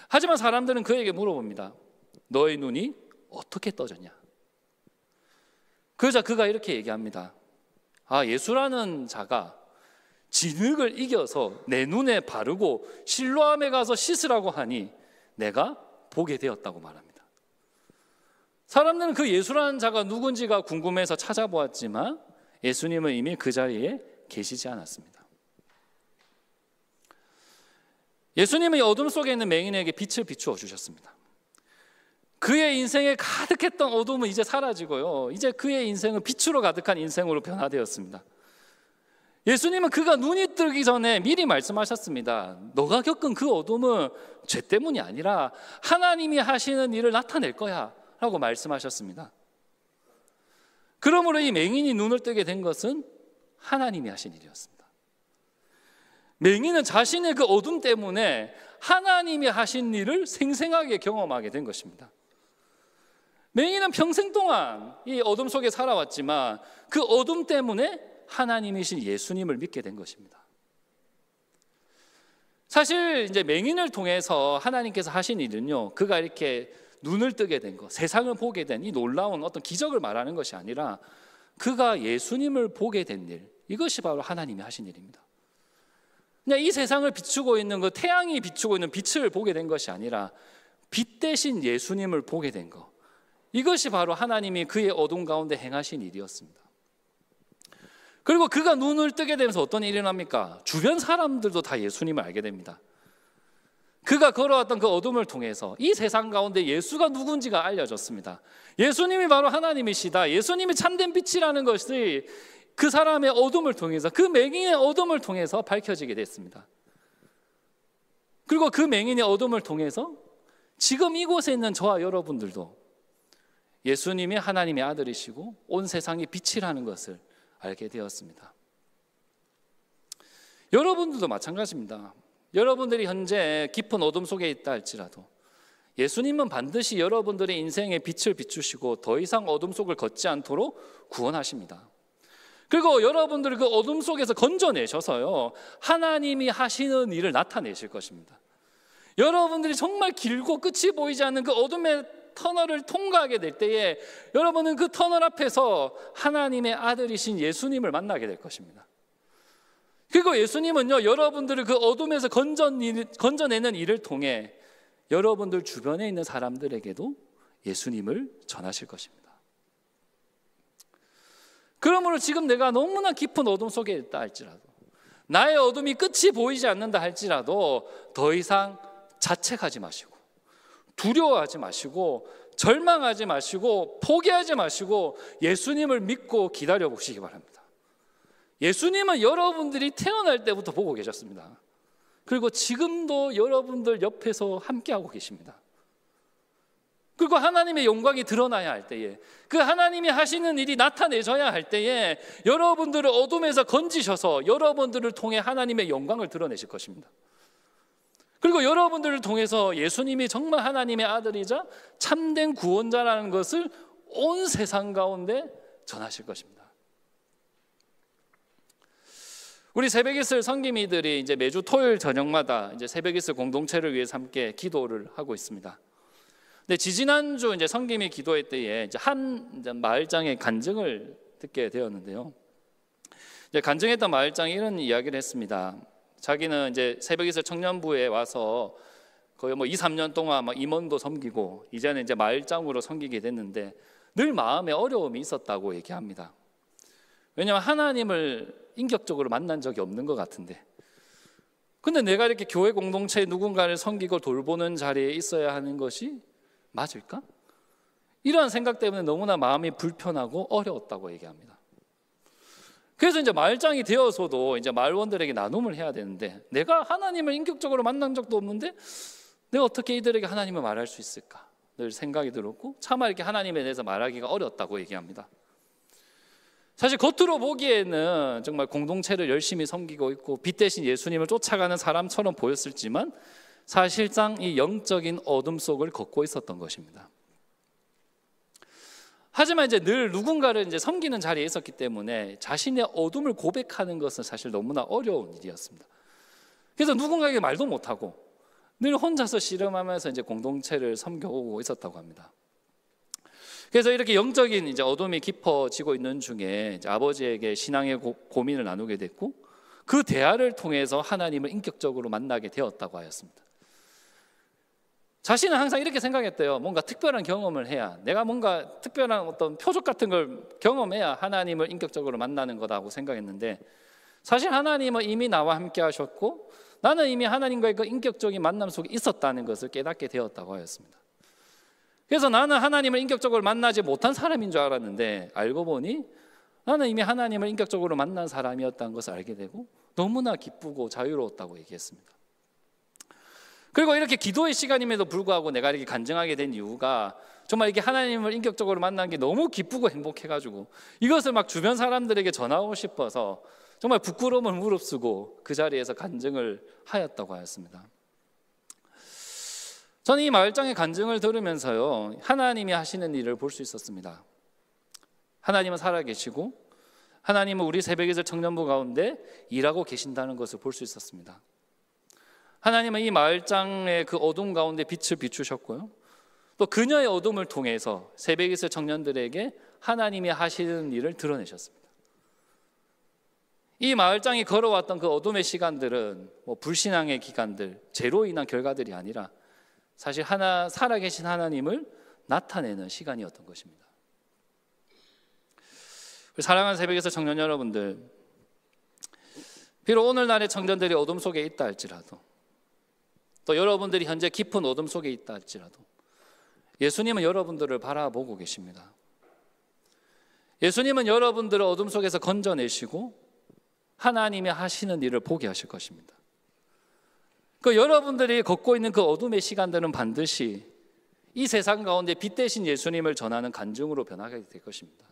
하지만 사람들은 그에게 물어봅니다. 너의 눈이 어떻게 떠졌냐? 그러자 그가 이렇게 얘기합니다. 예수라는 자가 진흙을 이겨서 내 눈에 바르고 실로암에 가서 씻으라고 하니 내가 보게 되었다고 말합니다. 사람들은 그 예수라는 자가 누군지가 궁금해서 찾아보았지만 예수님은 이미 그 자리에 계시지 않았습니다. 예수님은 이 어둠 속에 있는 맹인에게 빛을 비추어 주셨습니다. 그의 인생에 가득했던 어둠은 이제 사라지고요, 이제 그의 인생은 빛으로 가득한 인생으로 변화되었습니다. 예수님은 그가 눈이 뜨기 전에 미리 말씀하셨습니다. 너가 겪은 그 어둠은 죄 때문이 아니라 하나님이 하시는 일을 나타낼 거야 라고 말씀하셨습니다. 그러므로 이 맹인이 눈을 뜨게 된 것은 하나님이 하신 일이었습니다. 맹인은 자신의 그 어둠 때문에 하나님이 하신 일을 생생하게 경험하게 된 것입니다. 맹인은 평생 동안 이 어둠 속에 살아왔지만 그 어둠 때문에 하나님이신 예수님을 믿게 된 것입니다. 사실 이제 맹인을 통해서 하나님께서 하신 일은요, 그가 이렇게 눈을 뜨게 된 것, 세상을 보게 된 이 놀라운 어떤 기적을 말하는 것이 아니라 그가 예수님을 보게 된 일, 이것이 바로 하나님이 하신 일입니다. 그냥 이 세상을 비추고 있는 그 태양이 비추고 있는 빛을 보게 된 것이 아니라 빛 대신 예수님을 보게 된 것, 이것이 바로 하나님이 그의 어둠 가운데 행하신 일이었습니다. 그리고 그가 눈을 뜨게 되면서 어떤 일이 일어납니까? 주변 사람들도 다 예수님을 알게 됩니다. 그가 걸어왔던 그 어둠을 통해서 이 세상 가운데 예수가 누군지가 알려졌습니다. 예수님이 바로 하나님이시다, 예수님이 참된 빛이라는 것이 그 사람의 어둠을 통해서, 그 맹인의 어둠을 통해서 밝혀지게 됐습니다. 그리고 그 맹인의 어둠을 통해서 지금 이곳에 있는 저와 여러분들도 예수님이 하나님의 아들이시고 온 세상의 빛이라는 것을 알게 되었습니다. 여러분들도 마찬가지입니다. 여러분들이 현재 깊은 어둠 속에 있다 할지라도 예수님은 반드시 여러분들의 인생에 빛을 비추시고 더 이상 어둠 속을 걷지 않도록 구원하십니다. 그리고 여러분들을 그 어둠 속에서 건져내셔서요, 하나님이 하시는 일을 나타내실 것입니다. 여러분들이 정말 길고 끝이 보이지 않는 그 어둠의 터널을 통과하게 될 때에 여러분은 그 터널 앞에서 하나님의 아들이신 예수님을 만나게 될 것입니다. 그리고 예수님은요, 여러분들을 그 어둠에서 건져내는 일을 통해 여러분들 주변에 있는 사람들에게도 예수님을 전하실 것입니다. 그러므로 지금 내가 너무나 깊은 어둠 속에 있다 할지라도, 나의 어둠이 끝이 보이지 않는다 할지라도 더 이상 자책하지 마시고, 두려워하지 마시고, 절망하지 마시고, 포기하지 마시고 예수님을 믿고 기다려 보시기 바랍니다. 예수님은 여러분들이 태어날 때부터 보고 계셨습니다. 그리고 지금도 여러분들 옆에서 함께하고 계십니다. 그리고 하나님의 영광이 드러나야 할 때에, 그 하나님이 하시는 일이 나타내져야 할 때에 여러분들을 어둠에서 건지셔서 여러분들을 통해 하나님의 영광을 드러내실 것입니다. 그리고 여러분들을 통해서 예수님이 정말 하나님의 아들이자 참된 구원자라는 것을 온 세상 가운데 전하실 것입니다. 우리 새벽이슬 성김이들이 이제 매주 토요일 저녁마다 이제 새벽이슬 공동체를 위해서 함께 기도를 하고 있습니다. 근데 지지난주 이제 성김이 기도회 때에 이제 한 마을장의 간증을 듣게 되었는데요. 이제 간증했던 마을장이 이런 이야기를 했습니다. 자기는 이제 새벽이슬 청년부에 와서 거의 2-3년 동안 막 임원도 섬기고 이제는 이제 마을장으로 섬기게 됐는데 늘 마음에 어려움이 있었다고 얘기합니다. 왜냐하면 하나님을 인격적으로 만난 적이 없는 것 같은데, 근데 내가 이렇게 교회 공동체에 누군가를 섬기고 돌보는 자리에 있어야 하는 것이 맞을까? 이러한 생각 때문에 너무나 마음이 불편하고 어려웠다고 얘기합니다. 그래서 이제 마을장이 되어서도 이제 마을원들에게 나눔을 해야 되는데, 내가 하나님을 인격적으로 만난 적도 없는데 내가 어떻게 이들에게 하나님을 말할 수 있을까? 늘 생각이 들었고 차마 이렇게 하나님에 대해서 말하기가 어렵다고 얘기합니다. 사실 겉으로 보기에는 정말 공동체를 열심히 섬기고 있고 빛 대신 예수님을 쫓아가는 사람처럼 보였을지만 사실상 이 영적인 어둠 속을 걷고 있었던 것입니다. 하지만 이제 늘 누군가를 이제 섬기는 자리에 있었기 때문에 자신의 어둠을 고백하는 것은 사실 너무나 어려운 일이었습니다. 그래서 누군가에게 말도 못하고 늘 혼자서 씨름하면서 이제 공동체를 섬겨오고 있었다고 합니다. 그래서 이렇게 영적인 이제 어둠이 깊어지고 있는 중에 이제 아버지에게 신앙의 고민을 나누게 됐고, 그 대화를 통해서 하나님을 인격적으로 만나게 되었다고 하였습니다. 자신은 항상 이렇게 생각했대요. 뭔가 특별한 경험을 해야, 내가 뭔가 특별한 어떤 표적 같은 걸 경험해야 하나님을 인격적으로 만나는 거다고 생각했는데, 사실 하나님은 이미 나와 함께 하셨고 나는 이미 하나님과의 그 인격적인 만남 속에 있었다는 것을 깨닫게 되었다고 하였습니다. 그래서 나는 하나님을 인격적으로 만나지 못한 사람인 줄 알았는데 알고 보니 나는 이미 하나님을 인격적으로 만난 사람이었다는 것을 알게 되고 너무나 기쁘고 자유로웠다고 얘기했습니다. 그리고 이렇게 기도의 시간임에도 불구하고 내가 이렇게 간증하게 된 이유가 정말 이렇게 하나님을 인격적으로 만난 게 너무 기쁘고 행복해가지고 이것을 막 주변 사람들에게 전하고 싶어서 정말 부끄러움을 무릅쓰고 그 자리에서 간증을 하였다고 하였습니다. 저는 이 마을장의 간증을 들으면서요, 하나님이 하시는 일을 볼 수 있었습니다. 하나님은 살아계시고 하나님은 우리 새벽이슬 청년부 가운데 일하고 계신다는 것을 볼 수 있었습니다. 하나님은 이 마을장의 그 어둠 가운데 빛을 비추셨고요, 또 그녀의 어둠을 통해서 새벽이슬 청년들에게 하나님이 하시는 일을 드러내셨습니다. 이 마을장이 걸어왔던 그 어둠의 시간들은 불신앙의 기간들, 죄로 인한 결과들이 아니라 사실 살아계신 하나님을 나타내는 시간이었던 것입니다. 사랑하는 새벽이슬 청년 여러분들, 비록 오늘날의 청년들이 어둠 속에 있다 할지라도, 또 여러분들이 현재 깊은 어둠 속에 있다 할지라도 예수님은 여러분들을 바라보고 계십니다. 예수님은 여러분들을 어둠 속에서 건져내시고 하나님이 하시는 일을 보게 하실 것입니다. 그 여러분들이 걷고 있는 그 어둠의 시간들은 반드시 이 세상 가운데 빛 대신 예수님을 전하는 간증으로 변하게 될 것입니다.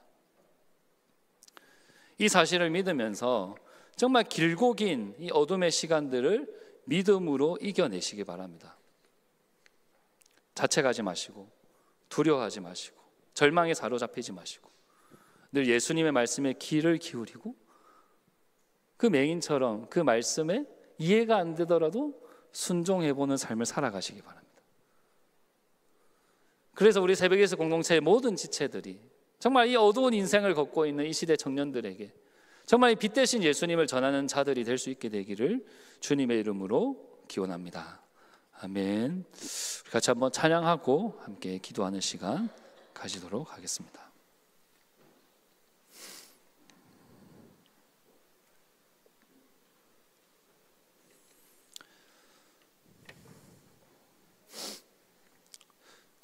이 사실을 믿으면서 정말 길고 긴 이 어둠의 시간들을 믿음으로 이겨내시기 바랍니다. 자책하지 마시고 두려워하지 마시고 절망에 사로잡히지 마시고 늘 예수님의 말씀에 귀를 기울이고 그 맹인처럼 그 말씀에 이해가 안 되더라도 순종해보는 삶을 살아가시기 바랍니다. 그래서 우리 새벽이슬 공동체의 모든 지체들이 정말 이 어두운 인생을 걷고 있는 이 시대 청년들에게 정말 이 빛 대신 예수님을 전하는 자들이 될 수 있게 되기를 주님의 이름으로 기원합니다. 아멘. 우리 같이 한번 찬양하고 함께 기도하는 시간 가지도록 하겠습니다.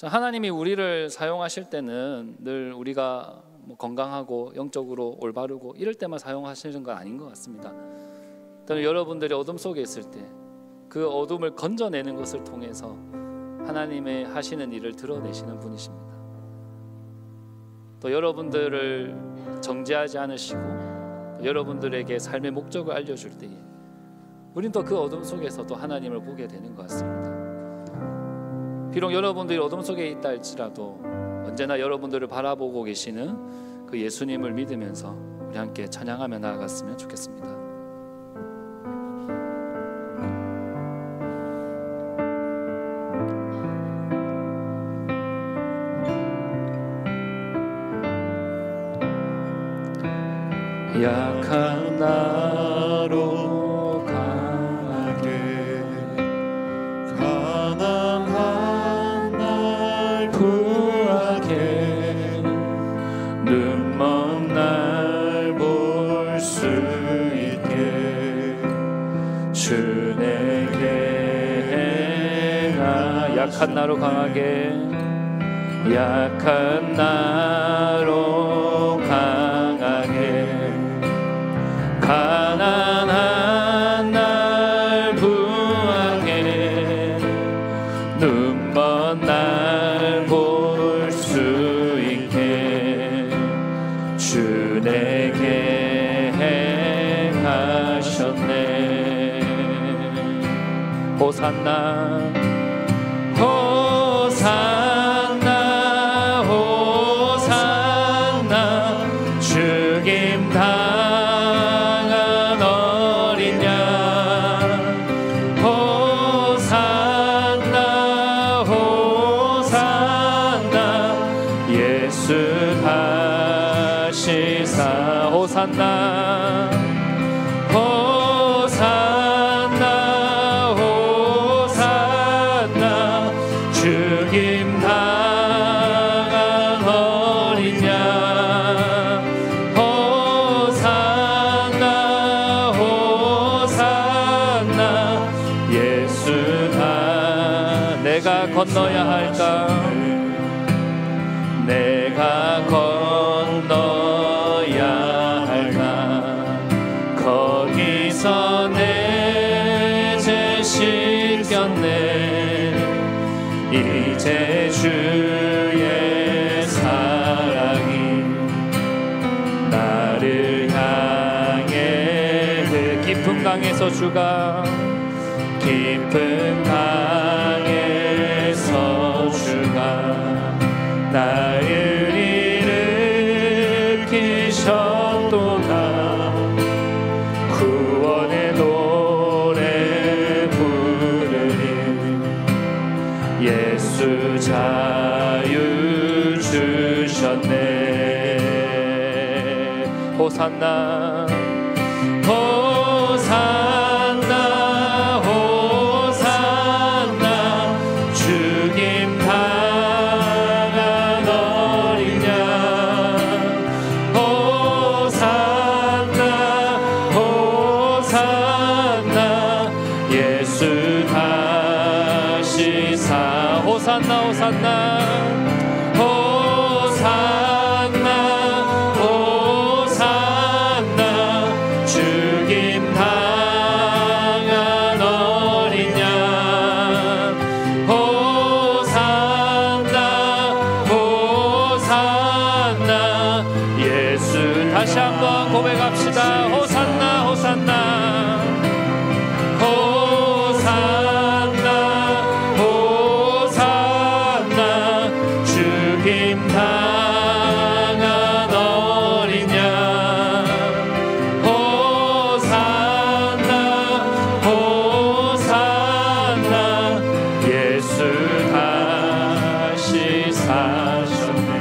하나님이 우리를 사용하실 때는 늘 우리가 건강하고 영적으로 올바르고 이럴 때만 사용하시는 건 아닌 것 같습니다. 또는 여러분들이 어둠 속에 있을 때 그 어둠을 건져내는 것을 통해서 하나님의 하시는 일을 드러내시는 분이십니다. 또 여러분들을 정죄하지 않으시고 또 여러분들에게 삶의 목적을 알려줄 때에 우린 또 그 어둠 속에서 또 하나님을 보게 되는 것 같습니다. 비록 여러분들이 어둠 속에 있다 할지라도 언제나 여러분들을 바라보고 계시는 그 예수님을 믿으면서 우리 함께 찬양하며 나아갔으면 좋겠습니다. 약한 나로 강하게 가난한 날 부하게 눈먼 날 볼 수 있게 주 내게 행하 약한 나로 강하게 약한 나로 강하게 가난한 날 부하게 눈먼 날 볼 수 있게 주 내게 행하셨네. 호산나 호산나 호산나 죽임 당한 어린 양 호산나 호산나 예수 다시사 호산나 호산나 호산나 죽임 당한 어린 양 호산나 호산나 예수 다 내가 건너야 할까 내가 건너야 할까 거기서 내 죄 씻겼네 이제 주의 사랑이 나를 향해 그 깊은 강에서 주가 깊은 강에서 주가 나를 일으키셨도다 구원의 노래 부르리 예수 자유 주셨네. 호산나 호산나 호산나 죽임 당한 어린 양 호산나 호산나 예수 다시사 호산나 호산나 호산나 호산나 죽임 당한 어린 양 호산나 호산나 예수 다시 한번 고백합시다. 호산나 호산나 호산나 호산나 죽임 당한 어린 양 호산나 호산나 예수 다시 사셨네.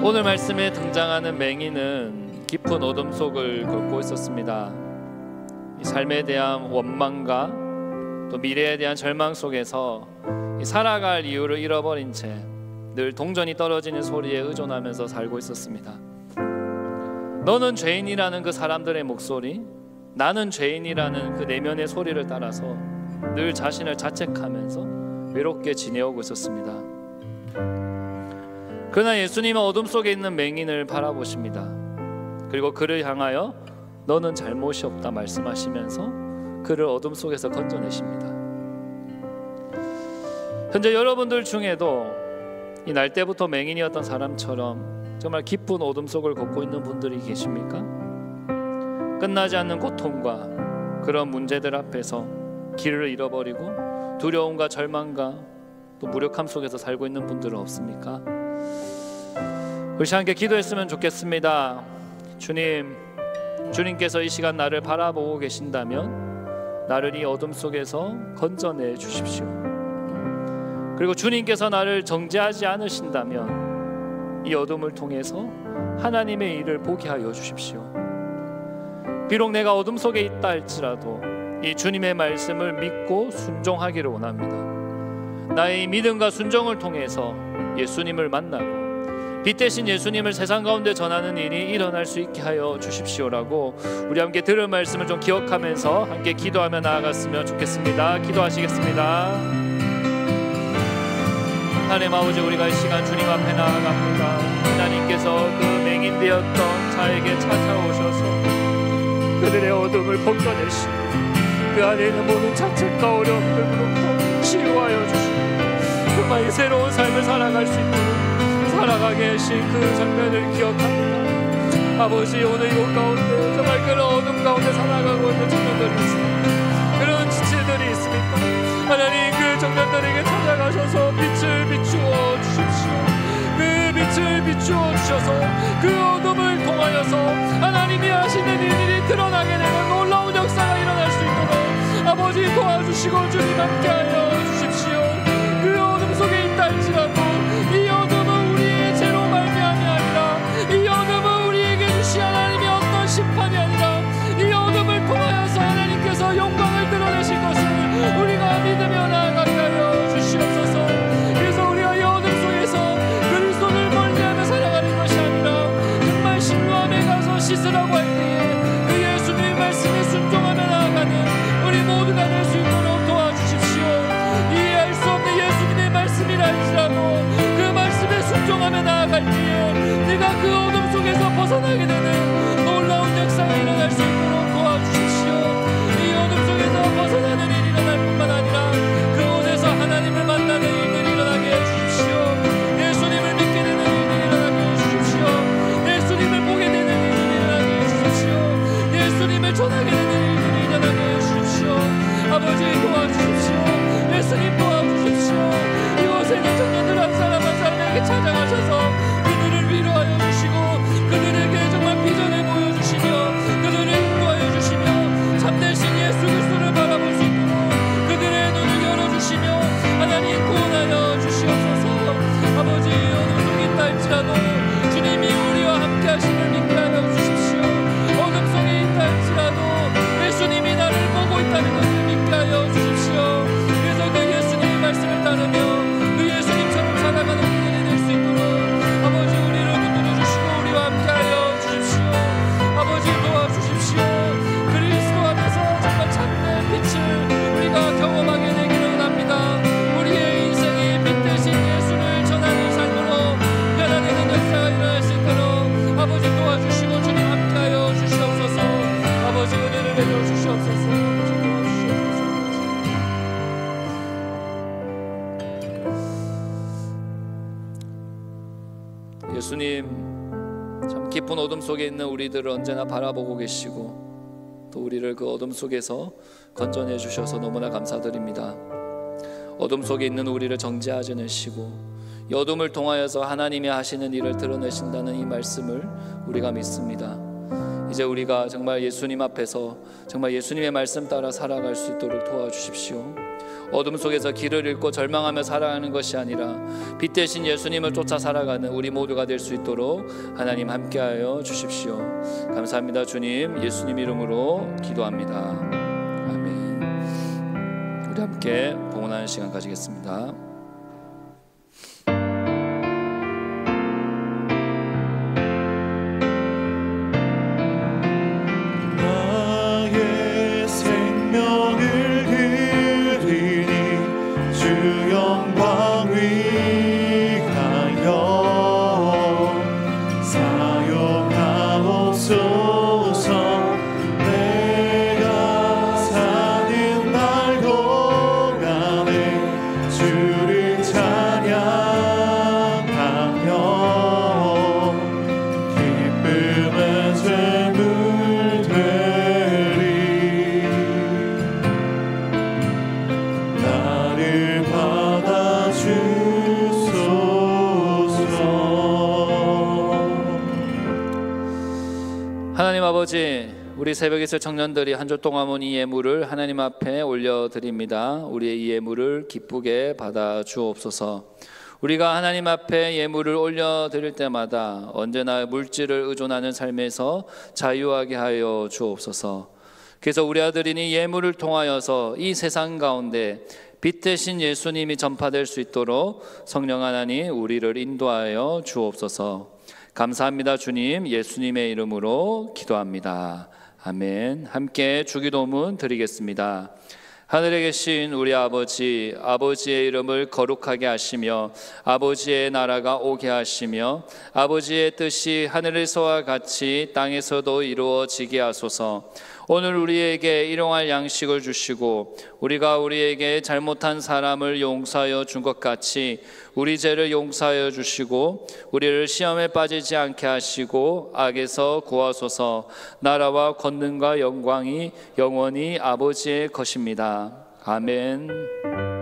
오늘 말씀에 등장하는 맹인은 깊은 어둠 속을 걷고 있었습니다. 이 삶에 대한 원망과 또 미래에 대한 절망 속에서 살아갈 이유를 잃어버린 채 늘 동전이 떨어지는 소리에 의존하면서 살고 있었습니다. 너는 죄인이라는 그 사람들의 목소리, 나는 죄인이라는 그 내면의 소리를 따라서 늘 자신을 자책하면서 외롭게 지내오고 있었습니다. 그러나 예수님은 어둠 속에 있는 맹인을 바라보십니다. 그리고 그를 향하여 너는 잘못이 없다 말씀하시면서 그를 어둠 속에서 건져내십니다. 현재 여러분들 중에도 이 날 때부터 맹인이었던 사람처럼 정말 깊은 어둠 속을 걷고 있는 분들이 계십니까? 끝나지 않는 고통과 그런 문제들 앞에서 길을 잃어버리고 두려움과 절망과 또 무력함 속에서 살고 있는 분들은 없습니까? 우리 함께 기도했으면 좋겠습니다. 주님께서 이 시간 나를 바라보고 계신다면 나를 이 어둠 속에서 건져내 주십시오. 그리고 주님께서 나를 정죄하지 않으신다면 이 어둠을 통해서 하나님의 일을 보게 하여 주십시오. 비록 내가 어둠 속에 있다 할지라도 이 주님의 말씀을 믿고 순종하기를 원합니다. 나의 믿음과 순종을 통해서 예수님을 만나고 빛 대신 예수님을 세상 가운데 전하는 일이 일어날 수 있게 하여 주십시오라고 우리 함께 들은 말씀을 좀 기억하면서 함께 기도하며 나아갔으면 좋겠습니다. 기도하시겠습니다. 하나님 아버지, 우리가 이 시간 주님 앞에 나아갑니다. 하나님께서 그 맹인되었던 자에게 찾아오셔서 그들의 어둠을 벗겨내시고 그 안에 있는 모든 자책과 어려움들로부터 치유하여 주시고 정말 새로운 삶을 살아갈 수 있도록 살아가게 하신 그 장면을 기억합니다. 아버지, 오늘 이곳 가운데 정말 그런 어둠 가운데 살아가고 있는 청년들이 있습니다. 그런 지체들이 있습니까? 하나님, 그 청년들에게 찾아가셔서 빛을 비추어 주십시오. 그 빛을 비추어 주셔서 그 어둠을 통하여서 하나님이 하시는 일들이 드러나게 되는 놀라운 역사가 일어날 수 있도록 아버지 도와주시고 주님 함께하여 주십시오. 그 어둠 속에 있다 할지라도 이 어둠은 우리의 죄로 말미암이 아니라 이 어둠은 우리에게 주신 하나님의 어떤 심판이 아니라 이 어둠을 통하여서 하나님께서 영광을 드러내실 것을 우리가 믿으며 나아가게 하여 주시옵소서. 그래서 우리가 이 어둠 속에서 그리스도를 멀리하며 살아가는 것이 아니라 정말 신루함에 가서 씻으라고 할 때에 그 예수님의 말씀에 순종하며 나아가는 우리 모두가 될 수 있도록 도와주십시오. 이해할 수 없는 예수님의 말씀이라 할지라도 그 말씀에 순종하며 나아갈 때에 네가 그 어둠 속에서 벗어나게 되는 놀라운 역사가 일어날 수 있도록 도와주십시오. 이 어둠 속에서 벗어나는 일이 일어날 뿐만 아니라 그곳에서 하나님을 만나는 일들이 일어나게 해주십시오. 예수님을 믿게 되는 일들이 일어나게 해주십시오. 예수님을 보게 되는 일들이 일어나게 해주십시오. 예수님을 전하게 되는 일들이 일어나게 해주십시오. 아버지 도와주십시오. 예수님 도와주십시오. 이곳에 있는 청년들 한 사람 한 사람에게 찾아가셔서 그들을 위로하여 주시고 그들에게 정말 비전을 보여주시며 그들을 인도하여 주시며 참되신 예수 그리스도를 바라볼 수 있도록 그들의 눈을 열어주시며 하나님 구원하여 주시옵소서. 아버지, 어느 속에 있다 할지라도 주님이 우리와 함께 하심을 믿게 하여 주십시오. 어둠 속에 있다 할지라도 예수님이 나를 보고 있다는 것을 믿게 하여 주십시오. 그래서 그 예수님의 말씀을 따르며 그 예수님처럼 살아가는 우리들이 될 수 있도록 아버지 우리를 붙들어 주시고 우리와 함께 하여 주십시오. 아버지 도와주십시오. 그리스도 안에서 정말 참된 빛을 우리가 경험하게 되기를 원합니다. 우리의 인생이 빛 대신 예수를 전하는 삶으로 변화되는 역사가 일어날 수 있도록 아버지 도와주시고 주님 함께하여 주시옵소서. 아버지 은혜를 내려 주시옵소서. 아버지 도와주시옵소서. 예수님, 참 깊은 어둠 속에 있는 우리들을 언제나 바라보고 계시고 또 우리를 그 어둠 속에서 건져내 주셔서 너무나 감사드립니다. 어둠 속에 있는 우리를 정죄하지 않으시고 이 어둠을 통하여서 하나님이 하시는 일을 드러내신다는 이 말씀을 우리가 믿습니다. 이제 우리가 정말 예수님 앞에서 정말 예수님의 말씀 따라 살아갈 수 있도록 도와주십시오. 어둠 속에서 길을 잃고 절망하며 살아가는 것이 아니라 빛 대신 예수님을 쫓아 살아가는 우리 모두가 될 수 있도록 하나님 함께하여 주십시오. 감사합니다. 주님, 예수님 이름으로 기도합니다. 아멘. 우리 함께 봉헌하는 시간 가지겠습니다. 사용하옵소서. 내가 우리 새벽에 있을 청년들이 한 주 동안 모은 이 예물을 하나님 앞에 올려드립니다. 우리의 이 예물을 기쁘게 받아 주옵소서. 우리가 하나님 앞에 예물을 올려드릴 때마다 언제나 물질을 의존하는 삶에서 자유하게 하여 주옵소서. 그래서 우리 아들이니 예물을 통하여서 이 세상 가운데 빛 대신 예수님이 전파될 수 있도록 성령 하나님 우리를 인도하여 주옵소서. 감사합니다. 주님, 예수님의 이름으로 기도합니다. 아멘. 함께 주기도문 드리겠습니다. 하늘에 계신 우리 아버지, 아버지의 이름을 거룩하게 하시며 아버지의 나라가 오게 하시며 아버지의 뜻이 하늘에서와 같이 땅에서도 이루어지게 하소서. 오늘 우리에게 일용할 양식을 주시고 우리가 우리에게 잘못한 사람을 용서하여 준 것 같이 우리 죄를 용서하여 주시고 우리를 시험에 빠지지 않게 하시고 악에서 구하소서. 나라와 권능과 영광이 영원히 아버지의 것입니다. 아멘.